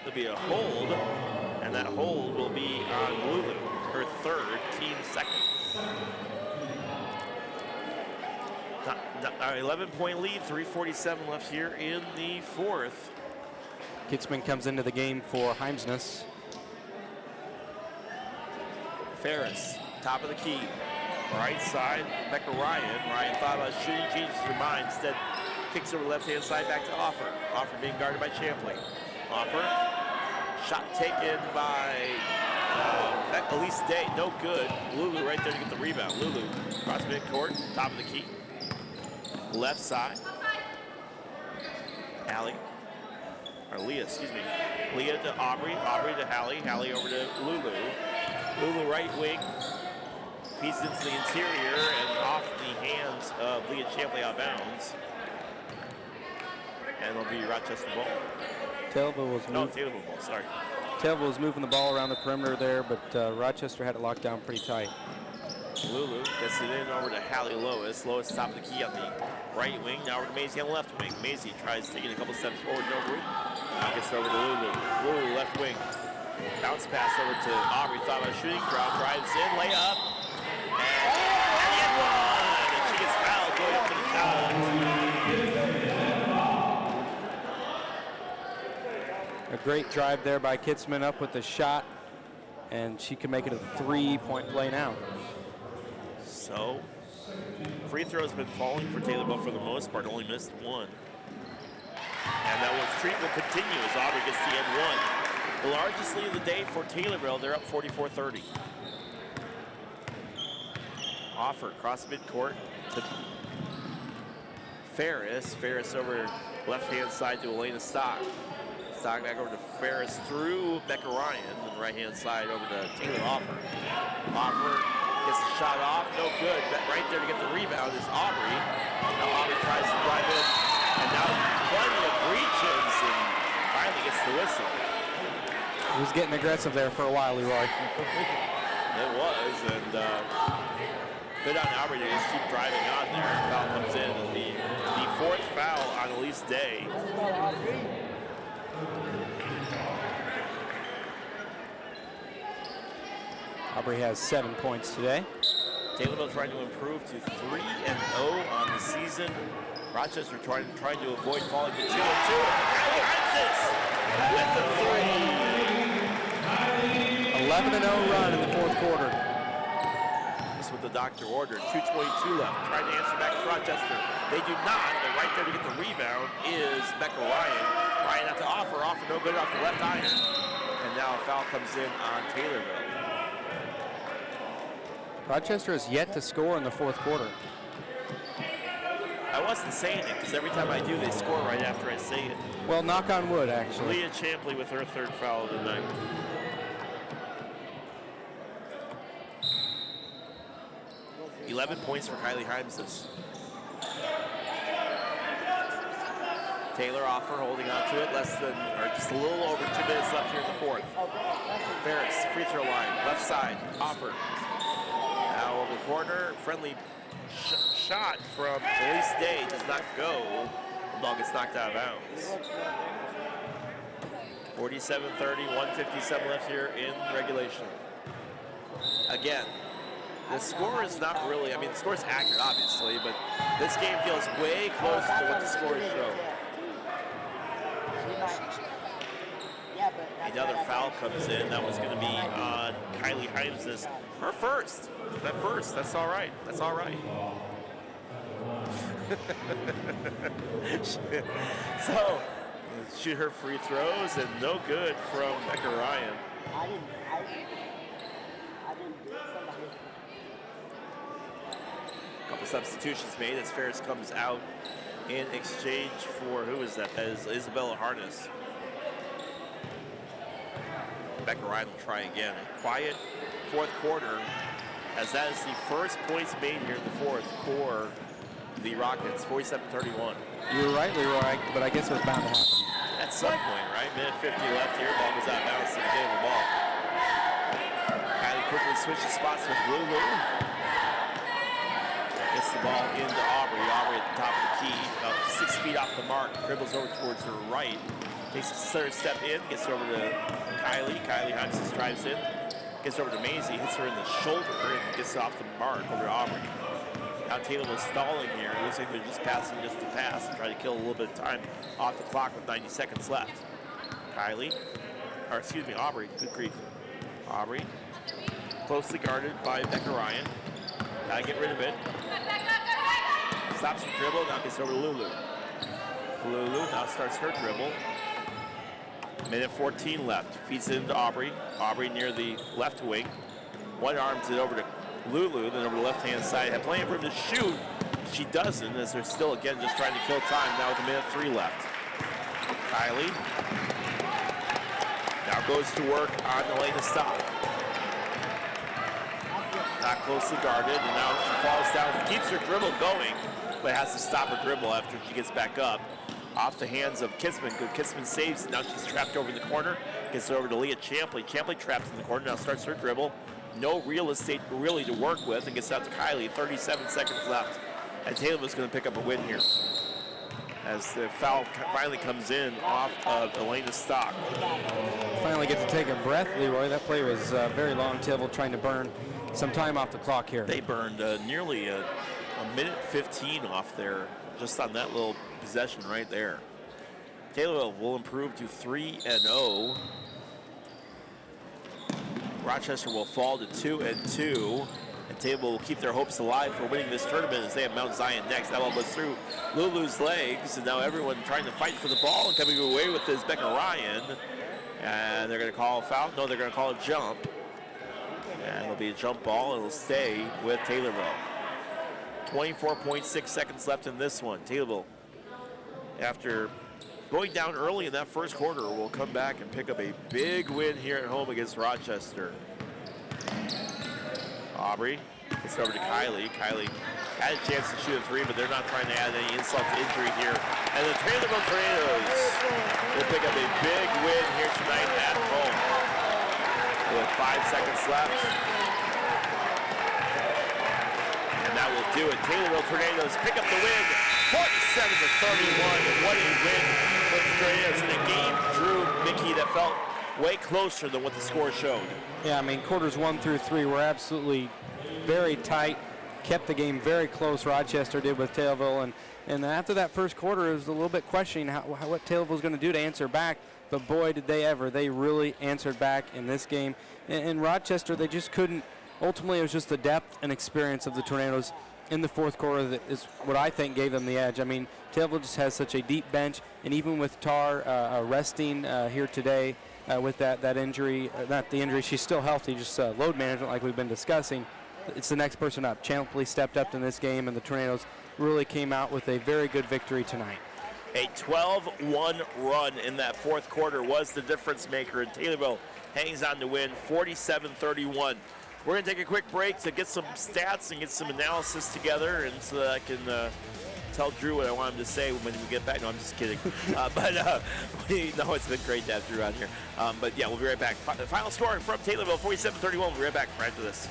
[SPEAKER 1] There'll be a hold And that hold will be on Lulu, her third, team second. 11-point lead, 3:47 left here in the fourth.
[SPEAKER 2] Kitzman comes into the game for Heimsness.
[SPEAKER 1] Ferris, top of the key. Right side, Becca Ryan. Ryan thought about shooting, changes her mind. Instead, kicks over the left-hand side back to Offer. Offer being guarded by Champley. Offer, shot taken by Elise Day, no good. Lulu right there to get the rebound. Lulu, cross midcourt, top of the key. Left side. Allie, or Leah, excuse me. Leah to Aubrey, Aubrey to Hallie, Hallie over to Lulu. Lulu right wing, feeds into the interior and off the hands of Leah Champley out of bounds. And it'll be Rochester ball.
[SPEAKER 2] Taylorville was
[SPEAKER 1] Taylorville ball, sorry.
[SPEAKER 2] Taylorville was moving the ball around the perimeter there, but Rochester had it locked down pretty tight.
[SPEAKER 1] Lulu gets it in over to Hallie Lois. Lois top of the key on the right wing. Now over to Maisie on the left wing. Maisie tries taking a couple steps forward, no room. Now gets it over to Lulu. Lulu left wing. Bounce pass over to Aubrey. Thought about shooting. Draw drives in. Layup. And the one. And she gets fouled going up to the shot.
[SPEAKER 2] A great drive there by Kitzman up with the shot, and she can make it a 3-point play now.
[SPEAKER 1] So, free throws been falling for Taylorville for the most part, only missed one. And that streak will continue as Aubrey gets the end one. The largest lead of the day for Taylorville, they're up 44-30. Offer across midcourt to Ferris. Ferris over left-hand side to Elena Stock. Stock back over to Ferris through Becca Ryan, and right-hand side over to Taylor Offer. Offer gets the shot off, no good. Right there to get the rebound is Aubrey. Now Aubrey tries to drive in, and now plenty of reaches, and finally gets the whistle.
[SPEAKER 2] He was getting aggressive there for a while, Leroy.
[SPEAKER 1] It was, and good on Aubrey to just keep driving on there. Foul comes in. It'll be the fourth foul on Elise Day.
[SPEAKER 2] Aubrey has 7 points today.
[SPEAKER 1] Taylorville trying to improve to 3-0 on the season. Rochester trying to avoid falling to 2-2. Kylie Heinzes with the three.
[SPEAKER 2] 11-0 run in the fourth quarter.
[SPEAKER 1] That's what the doctor ordered. 2:22 left. Trying to answer back to Rochester. They do not. And right there to get the rebound is Becca Ryan. Ryan out to Offer. Offer no good off the left iron. And now a foul comes in on Taylorville.
[SPEAKER 2] Rochester has yet to score in the fourth quarter.
[SPEAKER 1] I wasn't saying it because every time I do, they score right after I say it.
[SPEAKER 2] Well, knock on wood, actually.
[SPEAKER 1] Leah Champley with her third foul of the night. Points for Kylie Heimses. Taylor Offer holding on to it, just a little over 2 minutes left here in the fourth. Ferris, free throw line, left side, Offer. Now over the corner, friendly shot from Elise Day does not go. The ball gets knocked out of bounds. 47-30, 1:57 left here in regulation. Again, the score is not really, the score is accurate, obviously, but this game feels way closer to what the scores show. Another foul comes in. That was going to be on Kylie Heimses. Her first. That's all right. That's all right. So, shoot her free throws, and no good from Becca Ryan.
[SPEAKER 3] I didn't do somebody.
[SPEAKER 1] Couple substitutions made as Ferris comes out in exchange for, who is that? That is Isabella Harness. Becca Ryan will try again. A quiet fourth quarter, as that is the first points made here in the fourth for the Rockets, 47-31.
[SPEAKER 2] You're right, Leroy, but I guess it was bound to happen.
[SPEAKER 1] At some point, right? Minute 50 left here. Ball goes out of bounds to the game of the ball. Kylie quickly switches spots with Lulu. Gets the the ball into Aubrey. Aubrey at the top of the key, about 6 feet off the mark, dribbles over towards her right. Takes a third step in, gets over to Kylie. Kylie Hines drives in, gets over to Maisie, hits her in the shoulder, and gets off the mark over to Aubrey. Now Taylorville stalling here. It looks like they're just passing just to pass and try to kill a little bit of time off the clock with 90 seconds left. Aubrey, good grief. Aubrey, closely guarded by Becca Ryan. Gotta get rid of it. Stops the dribble, now gets over to Lulu. Lulu now starts her dribble. Minute 14 left. Feeds it into Aubrey. Aubrey near the left wing. One arms it over to Lulu, then over the left-hand side. Had plenty of room to shoot. She doesn't, as they're still, again, just trying to kill time now with minute 3 left. Kylie now goes to work on Elena Stock. Not closely guarded, and now she falls down. She keeps her dribble going, but has to stop her dribble after she gets back up. Off the hands of Kissman. Good Kissman saves it. Now she's trapped over in the corner. Gets it over to Leah Champley. Champley trapped in the corner. Now starts her dribble. No real estate really to work with, and gets out to Kylie. 37 seconds left. And Taylorville's going to pick up a win here, as the foul finally comes in off of Elena Stock.
[SPEAKER 2] Finally get to take a breath, Leroy. That play was very long. Taylorville trying to burn some time off the clock here.
[SPEAKER 1] They burned nearly a minute 15 off there, just on that little possession right there. Taylorville will improve to 3-0. Rochester will fall to 2-2. And Taylorville will keep their hopes alive for winning this tournament as they have Mount Zion next. That ball goes through Lulu's legs, and now everyone trying to fight for the ball, and coming away with this Becca Ryan. And they're going to call a foul. No, they're going to call a jump. And it'll be a jump ball, and it'll stay with Taylorville. 24.6 seconds left in this one. Taylorville, after going down early in that first quarter, will come back and pick up a big win here at home against Rochester. Aubrey gets it over to Kylie. Kylie had a chance to shoot a 3, but they're not trying to add any insult to injury here. And the Taylorville Tornadoes will pick up a big win here tonight at home. With 5 seconds left. And that will do it. Taylorville Tornadoes pick up the win, 47-31. And what a win for the Tornadoes in a game, Drew, Mickey, that felt way closer than what the score showed.
[SPEAKER 2] Yeah, I mean, quarters 1 through 3 were absolutely very tight, kept the game very close. Rochester did with Taylorville, and after that first quarter, it was a little bit questioning what Taylorville was going to do to answer back. But boy, did they ever. They really answered back in this game. And Rochester, they just couldn't. Ultimately, it was just the depth and experience of the Tornadoes in the fourth quarter that is what I think gave them the edge. I mean, Taylorville just has such a deep bench, and even with Tar resting here today, with that injury, not the injury, she's still healthy, just load management like we've been discussing. It's the next person up. Champley stepped up in this game, and the Tornadoes really came out with a very good victory tonight.
[SPEAKER 1] A 12-1 run in that fourth quarter was the difference maker, and Taylorville hangs on to win 47-31. We're going to take a quick break to get some stats and get some analysis together, and so that I can tell Drew what I want him to say when we get back. No, I'm just kidding. No, it's been great to have Drew on here. But yeah, we'll be right back. The final score from Taylorville, 47-31. We'll be right back right after this.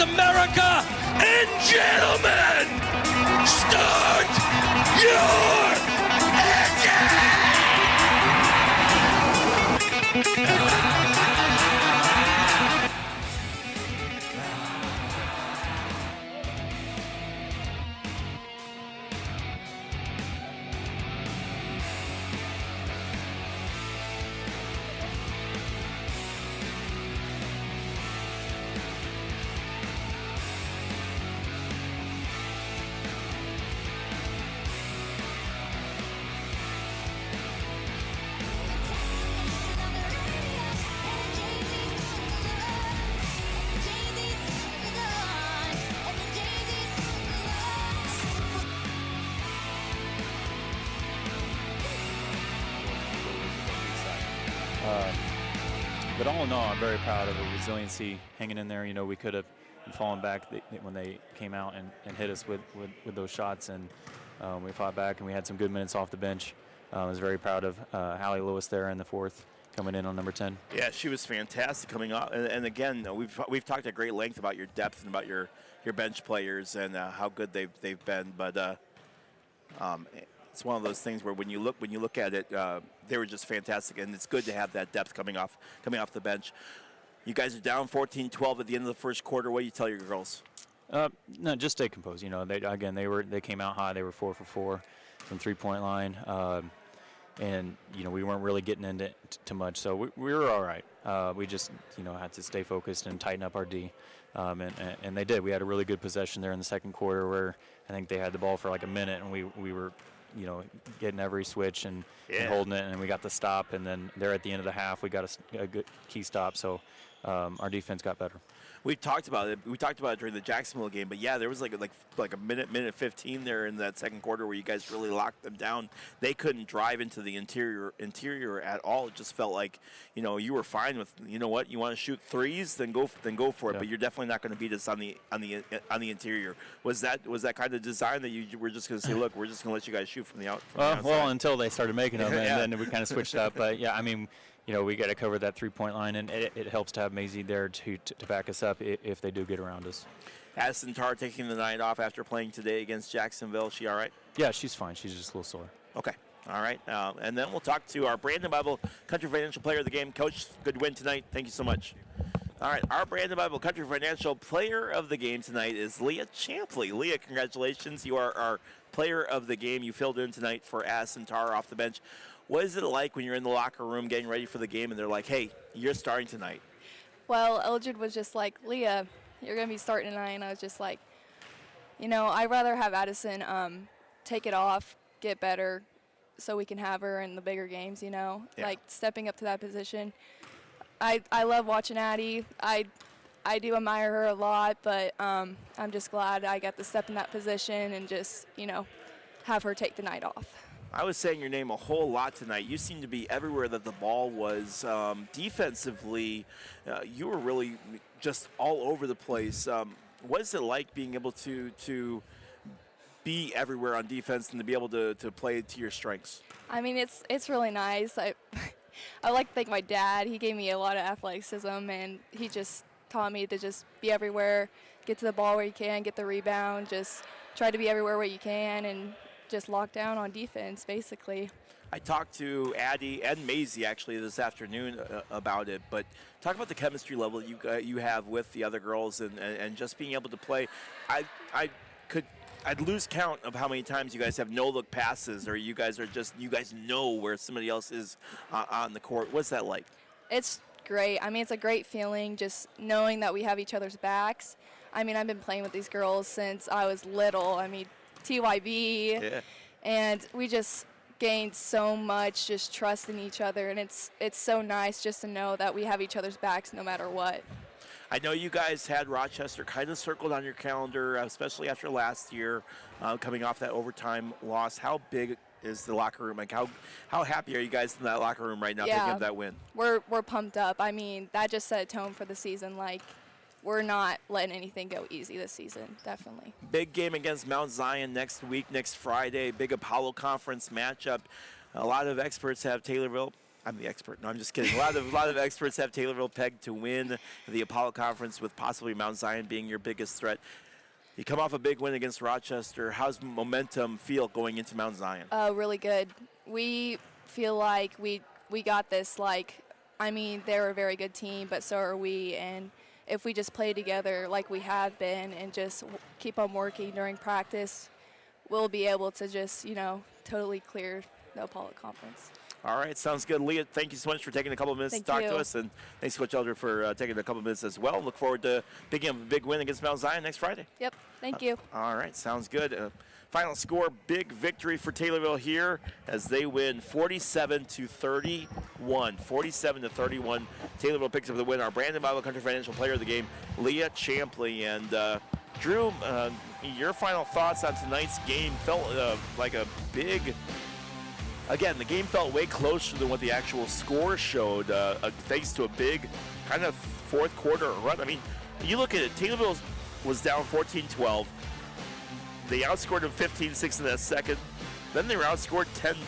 [SPEAKER 6] America, and gentlemen, start your engine!
[SPEAKER 7] But all in all, I'm very proud of the resiliency hanging in there. You know, we could have fallen back when they came out and hit us with those shots, and we fought back, and we had some good minutes off the bench. I was very proud of Hallie Lewis there in the fourth, coming in on number 10.
[SPEAKER 1] Yeah, she was fantastic coming off. And again, we've talked at great length about your depth and about your bench players and how good they've been. But it's one of those things where when you look at it, they were just fantastic, and it's good to have that depth coming off the bench. You guys are down 14-12 at the end of the first quarter. What do you tell your girls?
[SPEAKER 7] No, just stay composed. You know, they came out high. They were 4 for 4 from 3-point line, and you know, we weren't really getting into it too much, so we were all right. We just, you know, had to stay focused and tighten up our D, and they did. We had a really good possession there in the second quarter where I think they had the ball for like a minute, and we were, you know, getting every switch and holding it, and we got the stop, and then there at the end of the half we got a good key stop, so our defense got better.
[SPEAKER 1] We talked about it. We talked about it during the Jacksonville game, but yeah, there was like a minute 15 there in that second quarter where you guys really locked them down. They couldn't drive into the interior at all. It just felt like, you know, you were fine with, you know what, you want to shoot threes, then go for it.
[SPEAKER 7] Yeah.
[SPEAKER 1] But you're definitely not going to beat us on the interior. Was that kind of design that you were just going to say, look, we're just going to let you guys shoot from the outside?
[SPEAKER 7] Well, until they started making them, and then we kind of switched up. But yeah, I mean, you know, we got to cover that 3-point line, and it helps to have Maisie there to back us up if they do get around us.
[SPEAKER 1] Addison Tarr taking the night off after playing today against Jacksonville. She all right?
[SPEAKER 7] Yeah, she's fine. She's just a little sore.
[SPEAKER 1] Okay. All right. And then we'll talk to our Brandon Bible Country Financial Player of the Game. Coach, good win tonight. Thank you so much. All right. Our Brandon Bible Country Financial Player of the Game tonight is Leah Champley. Leah, congratulations. You are our Player of the Game. You filled in tonight for Addison Tarr off the bench. What is it like when you're in the locker room getting ready for the game and they're like, hey, you're starting tonight?
[SPEAKER 8] Well, Eldred was just like, Leah, you're going to be starting tonight. And I was just like, you know, I'd rather have Addison take it off, get better, so we can have her in the bigger games, you know, like stepping up to that position. I love watching Addie. I do admire her a lot, but I'm just glad I got to step in that position and just, you know, have her take the night off.
[SPEAKER 1] I was saying your name a whole lot tonight. You seem to be everywhere that the ball was. Defensively, you were really just all over the place. What is it like being able to be everywhere on defense and to be able to play to your strengths?
[SPEAKER 8] I mean, it's really nice. I like to thank my dad. He gave me a lot of athleticism, and he just taught me to just be everywhere, get to the ball where you can, get the rebound, just try to be everywhere where you can, and just lock down on defense, basically.
[SPEAKER 1] I talked to Addie and Maisie actually this afternoon about it, but talk about the chemistry level you have with the other girls and just being able to play. I'd lose count of how many times you guys have no-look passes, or you guys know where somebody else is on the court. What's that like?
[SPEAKER 8] It's great. I mean, it's a great feeling just knowing that we have each other's backs. I mean, I've been playing with these girls since I was little. I mean, TYB, and we just gained so much just trust in each other, and it's so nice just to know that we have each other's backs no matter what.
[SPEAKER 1] I know you guys had Rochester kind of circled on your calendar, especially after last year, coming off that overtime loss. How big is the locker room? Like, how happy are you guys in that locker room right now picking up that win?
[SPEAKER 8] We're pumped up. I mean, that just set a tone for the season. Like, we're not letting anything go easy this season, definitely.
[SPEAKER 1] Big game against Mount Zion next week, next Friday. Big Apollo Conference matchup. A lot of experts have Taylorville I'm the expert. No, I'm just kidding. A lot of experts have Taylorville pegged to win the Apollo Conference, with possibly Mount Zion being your biggest threat. You come off a big win against Rochester. How's momentum feel going into Mount Zion?
[SPEAKER 8] Really good. We feel like we got this. They're a very good team, but so are we. And if we just play together like we have been and just keep on working during practice, we'll be able to just, totally clear the Apollo Conference.
[SPEAKER 1] All right, sounds good. Leah, thank you so much for taking a couple of minutes to talk to us, and thanks, Coach Elder, for taking a couple of minutes as well. Look forward to picking up a big win against Mount Zion next Friday.
[SPEAKER 8] Yep, thank you.
[SPEAKER 1] All right, sounds good. Final score, big victory for Taylorville here as they win 47-31. 47-31. Taylorville picks up the win. Our Brandon Bible Country Financial Player of the game, Leah Champley. And Drew, your final thoughts on tonight's game. Felt like a big... Again, the game felt way closer than what the actual score showed, thanks to a big kind of fourth quarter run. I mean, you look at it, Taylorville was down 14-12. They outscored them 15-6 in that second. Then they were outscored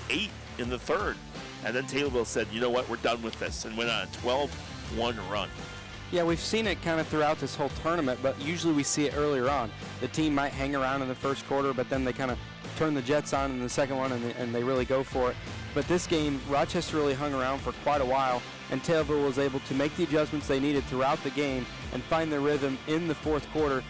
[SPEAKER 1] 10-8 in the third. And then Taylorville said, you know what, we're done with this, and went on a 12-1 run.
[SPEAKER 2] Yeah, we've seen it kind of throughout this whole tournament, but usually we see it earlier on. The team might hang around in the first quarter, but then they kind of turn the Jets on in the second one, and they really go for it. But this game, Rochester really hung around for quite a while, and Taylorville was able to make the adjustments they needed throughout the game and find their rhythm in the fourth quarter.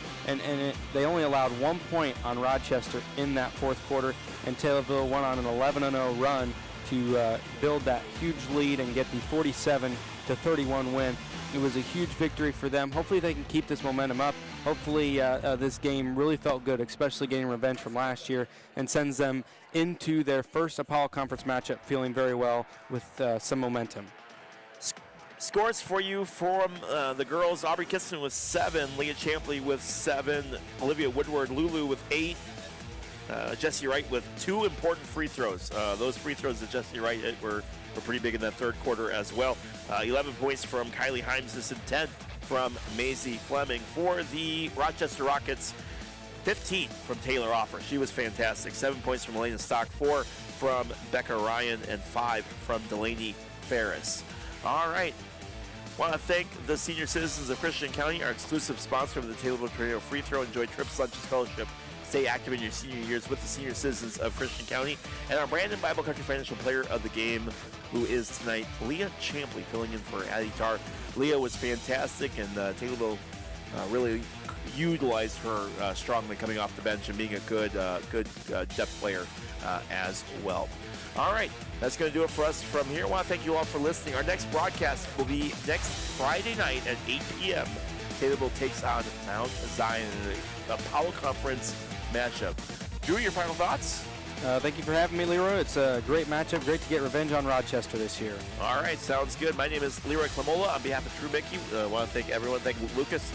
[SPEAKER 2] They only allowed 1 point on Rochester in that fourth quarter, and Taylorville went on an 11-0 run to build that huge lead and get the 47-31 win. It was a huge victory for them. Hopefully they can keep this momentum up. Hopefully this game really felt good, especially getting revenge from last year, and sends them into their first Apollo Conference matchup feeling very well with some momentum.
[SPEAKER 1] Scores for you from the girls: Aubrey Kiston with 7, Leah Champley with 7, Olivia Woodward Lulu with 8, Jesse Wright with 2 important free throws. Those free throws that Jesse Wright hit were pretty big in that third quarter as well. 11 points from Kylie Himesness and 10 from Maisie Fleming. For the Rochester Rockets, 15 from Taylor Offer. She was fantastic. 7 points from Elena Stock, 4 from Becca Ryan, and 5 from Delaney Ferris. All right. Want to thank the senior citizens of Christian County, our exclusive sponsor of the Taylorville Tornado Free Throw. Enjoy trips, lunches, fellowship. Stay active in your senior years with the senior citizens of Christian County. And our Brandon Bible Country Financial Player of the game, who is tonight Leah Champley, filling in for Addie Tarr. Leah was fantastic, and Taylorville really utilized her strongly coming off the bench and being a good depth player as well. All right, that's going to do it for us from here. I want to thank you all for listening. Our next broadcast will be next Friday night at 8 p.m. Taylorville takes on Mount Zion in the Apollo Conference matchup. Drew, your final thoughts?
[SPEAKER 2] Thank you for having me, Leroy. It's a great matchup. Great to get revenge on Rochester this year.
[SPEAKER 1] All right, sounds good. My name is Leroy Clamola. On behalf of True Mickey, I want to thank everyone. Thank Lucas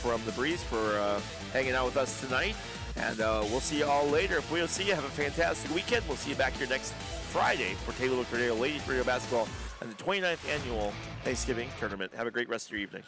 [SPEAKER 1] from The Breeze for hanging out with us tonight. And we'll see you all later. If we don't see you, have a fantastic weekend. We'll see you back here next Friday for Taylorville Tornado Ladies Radio Basketball and the 29th Annual Thanksgiving Tournament. Have a great rest of your evening.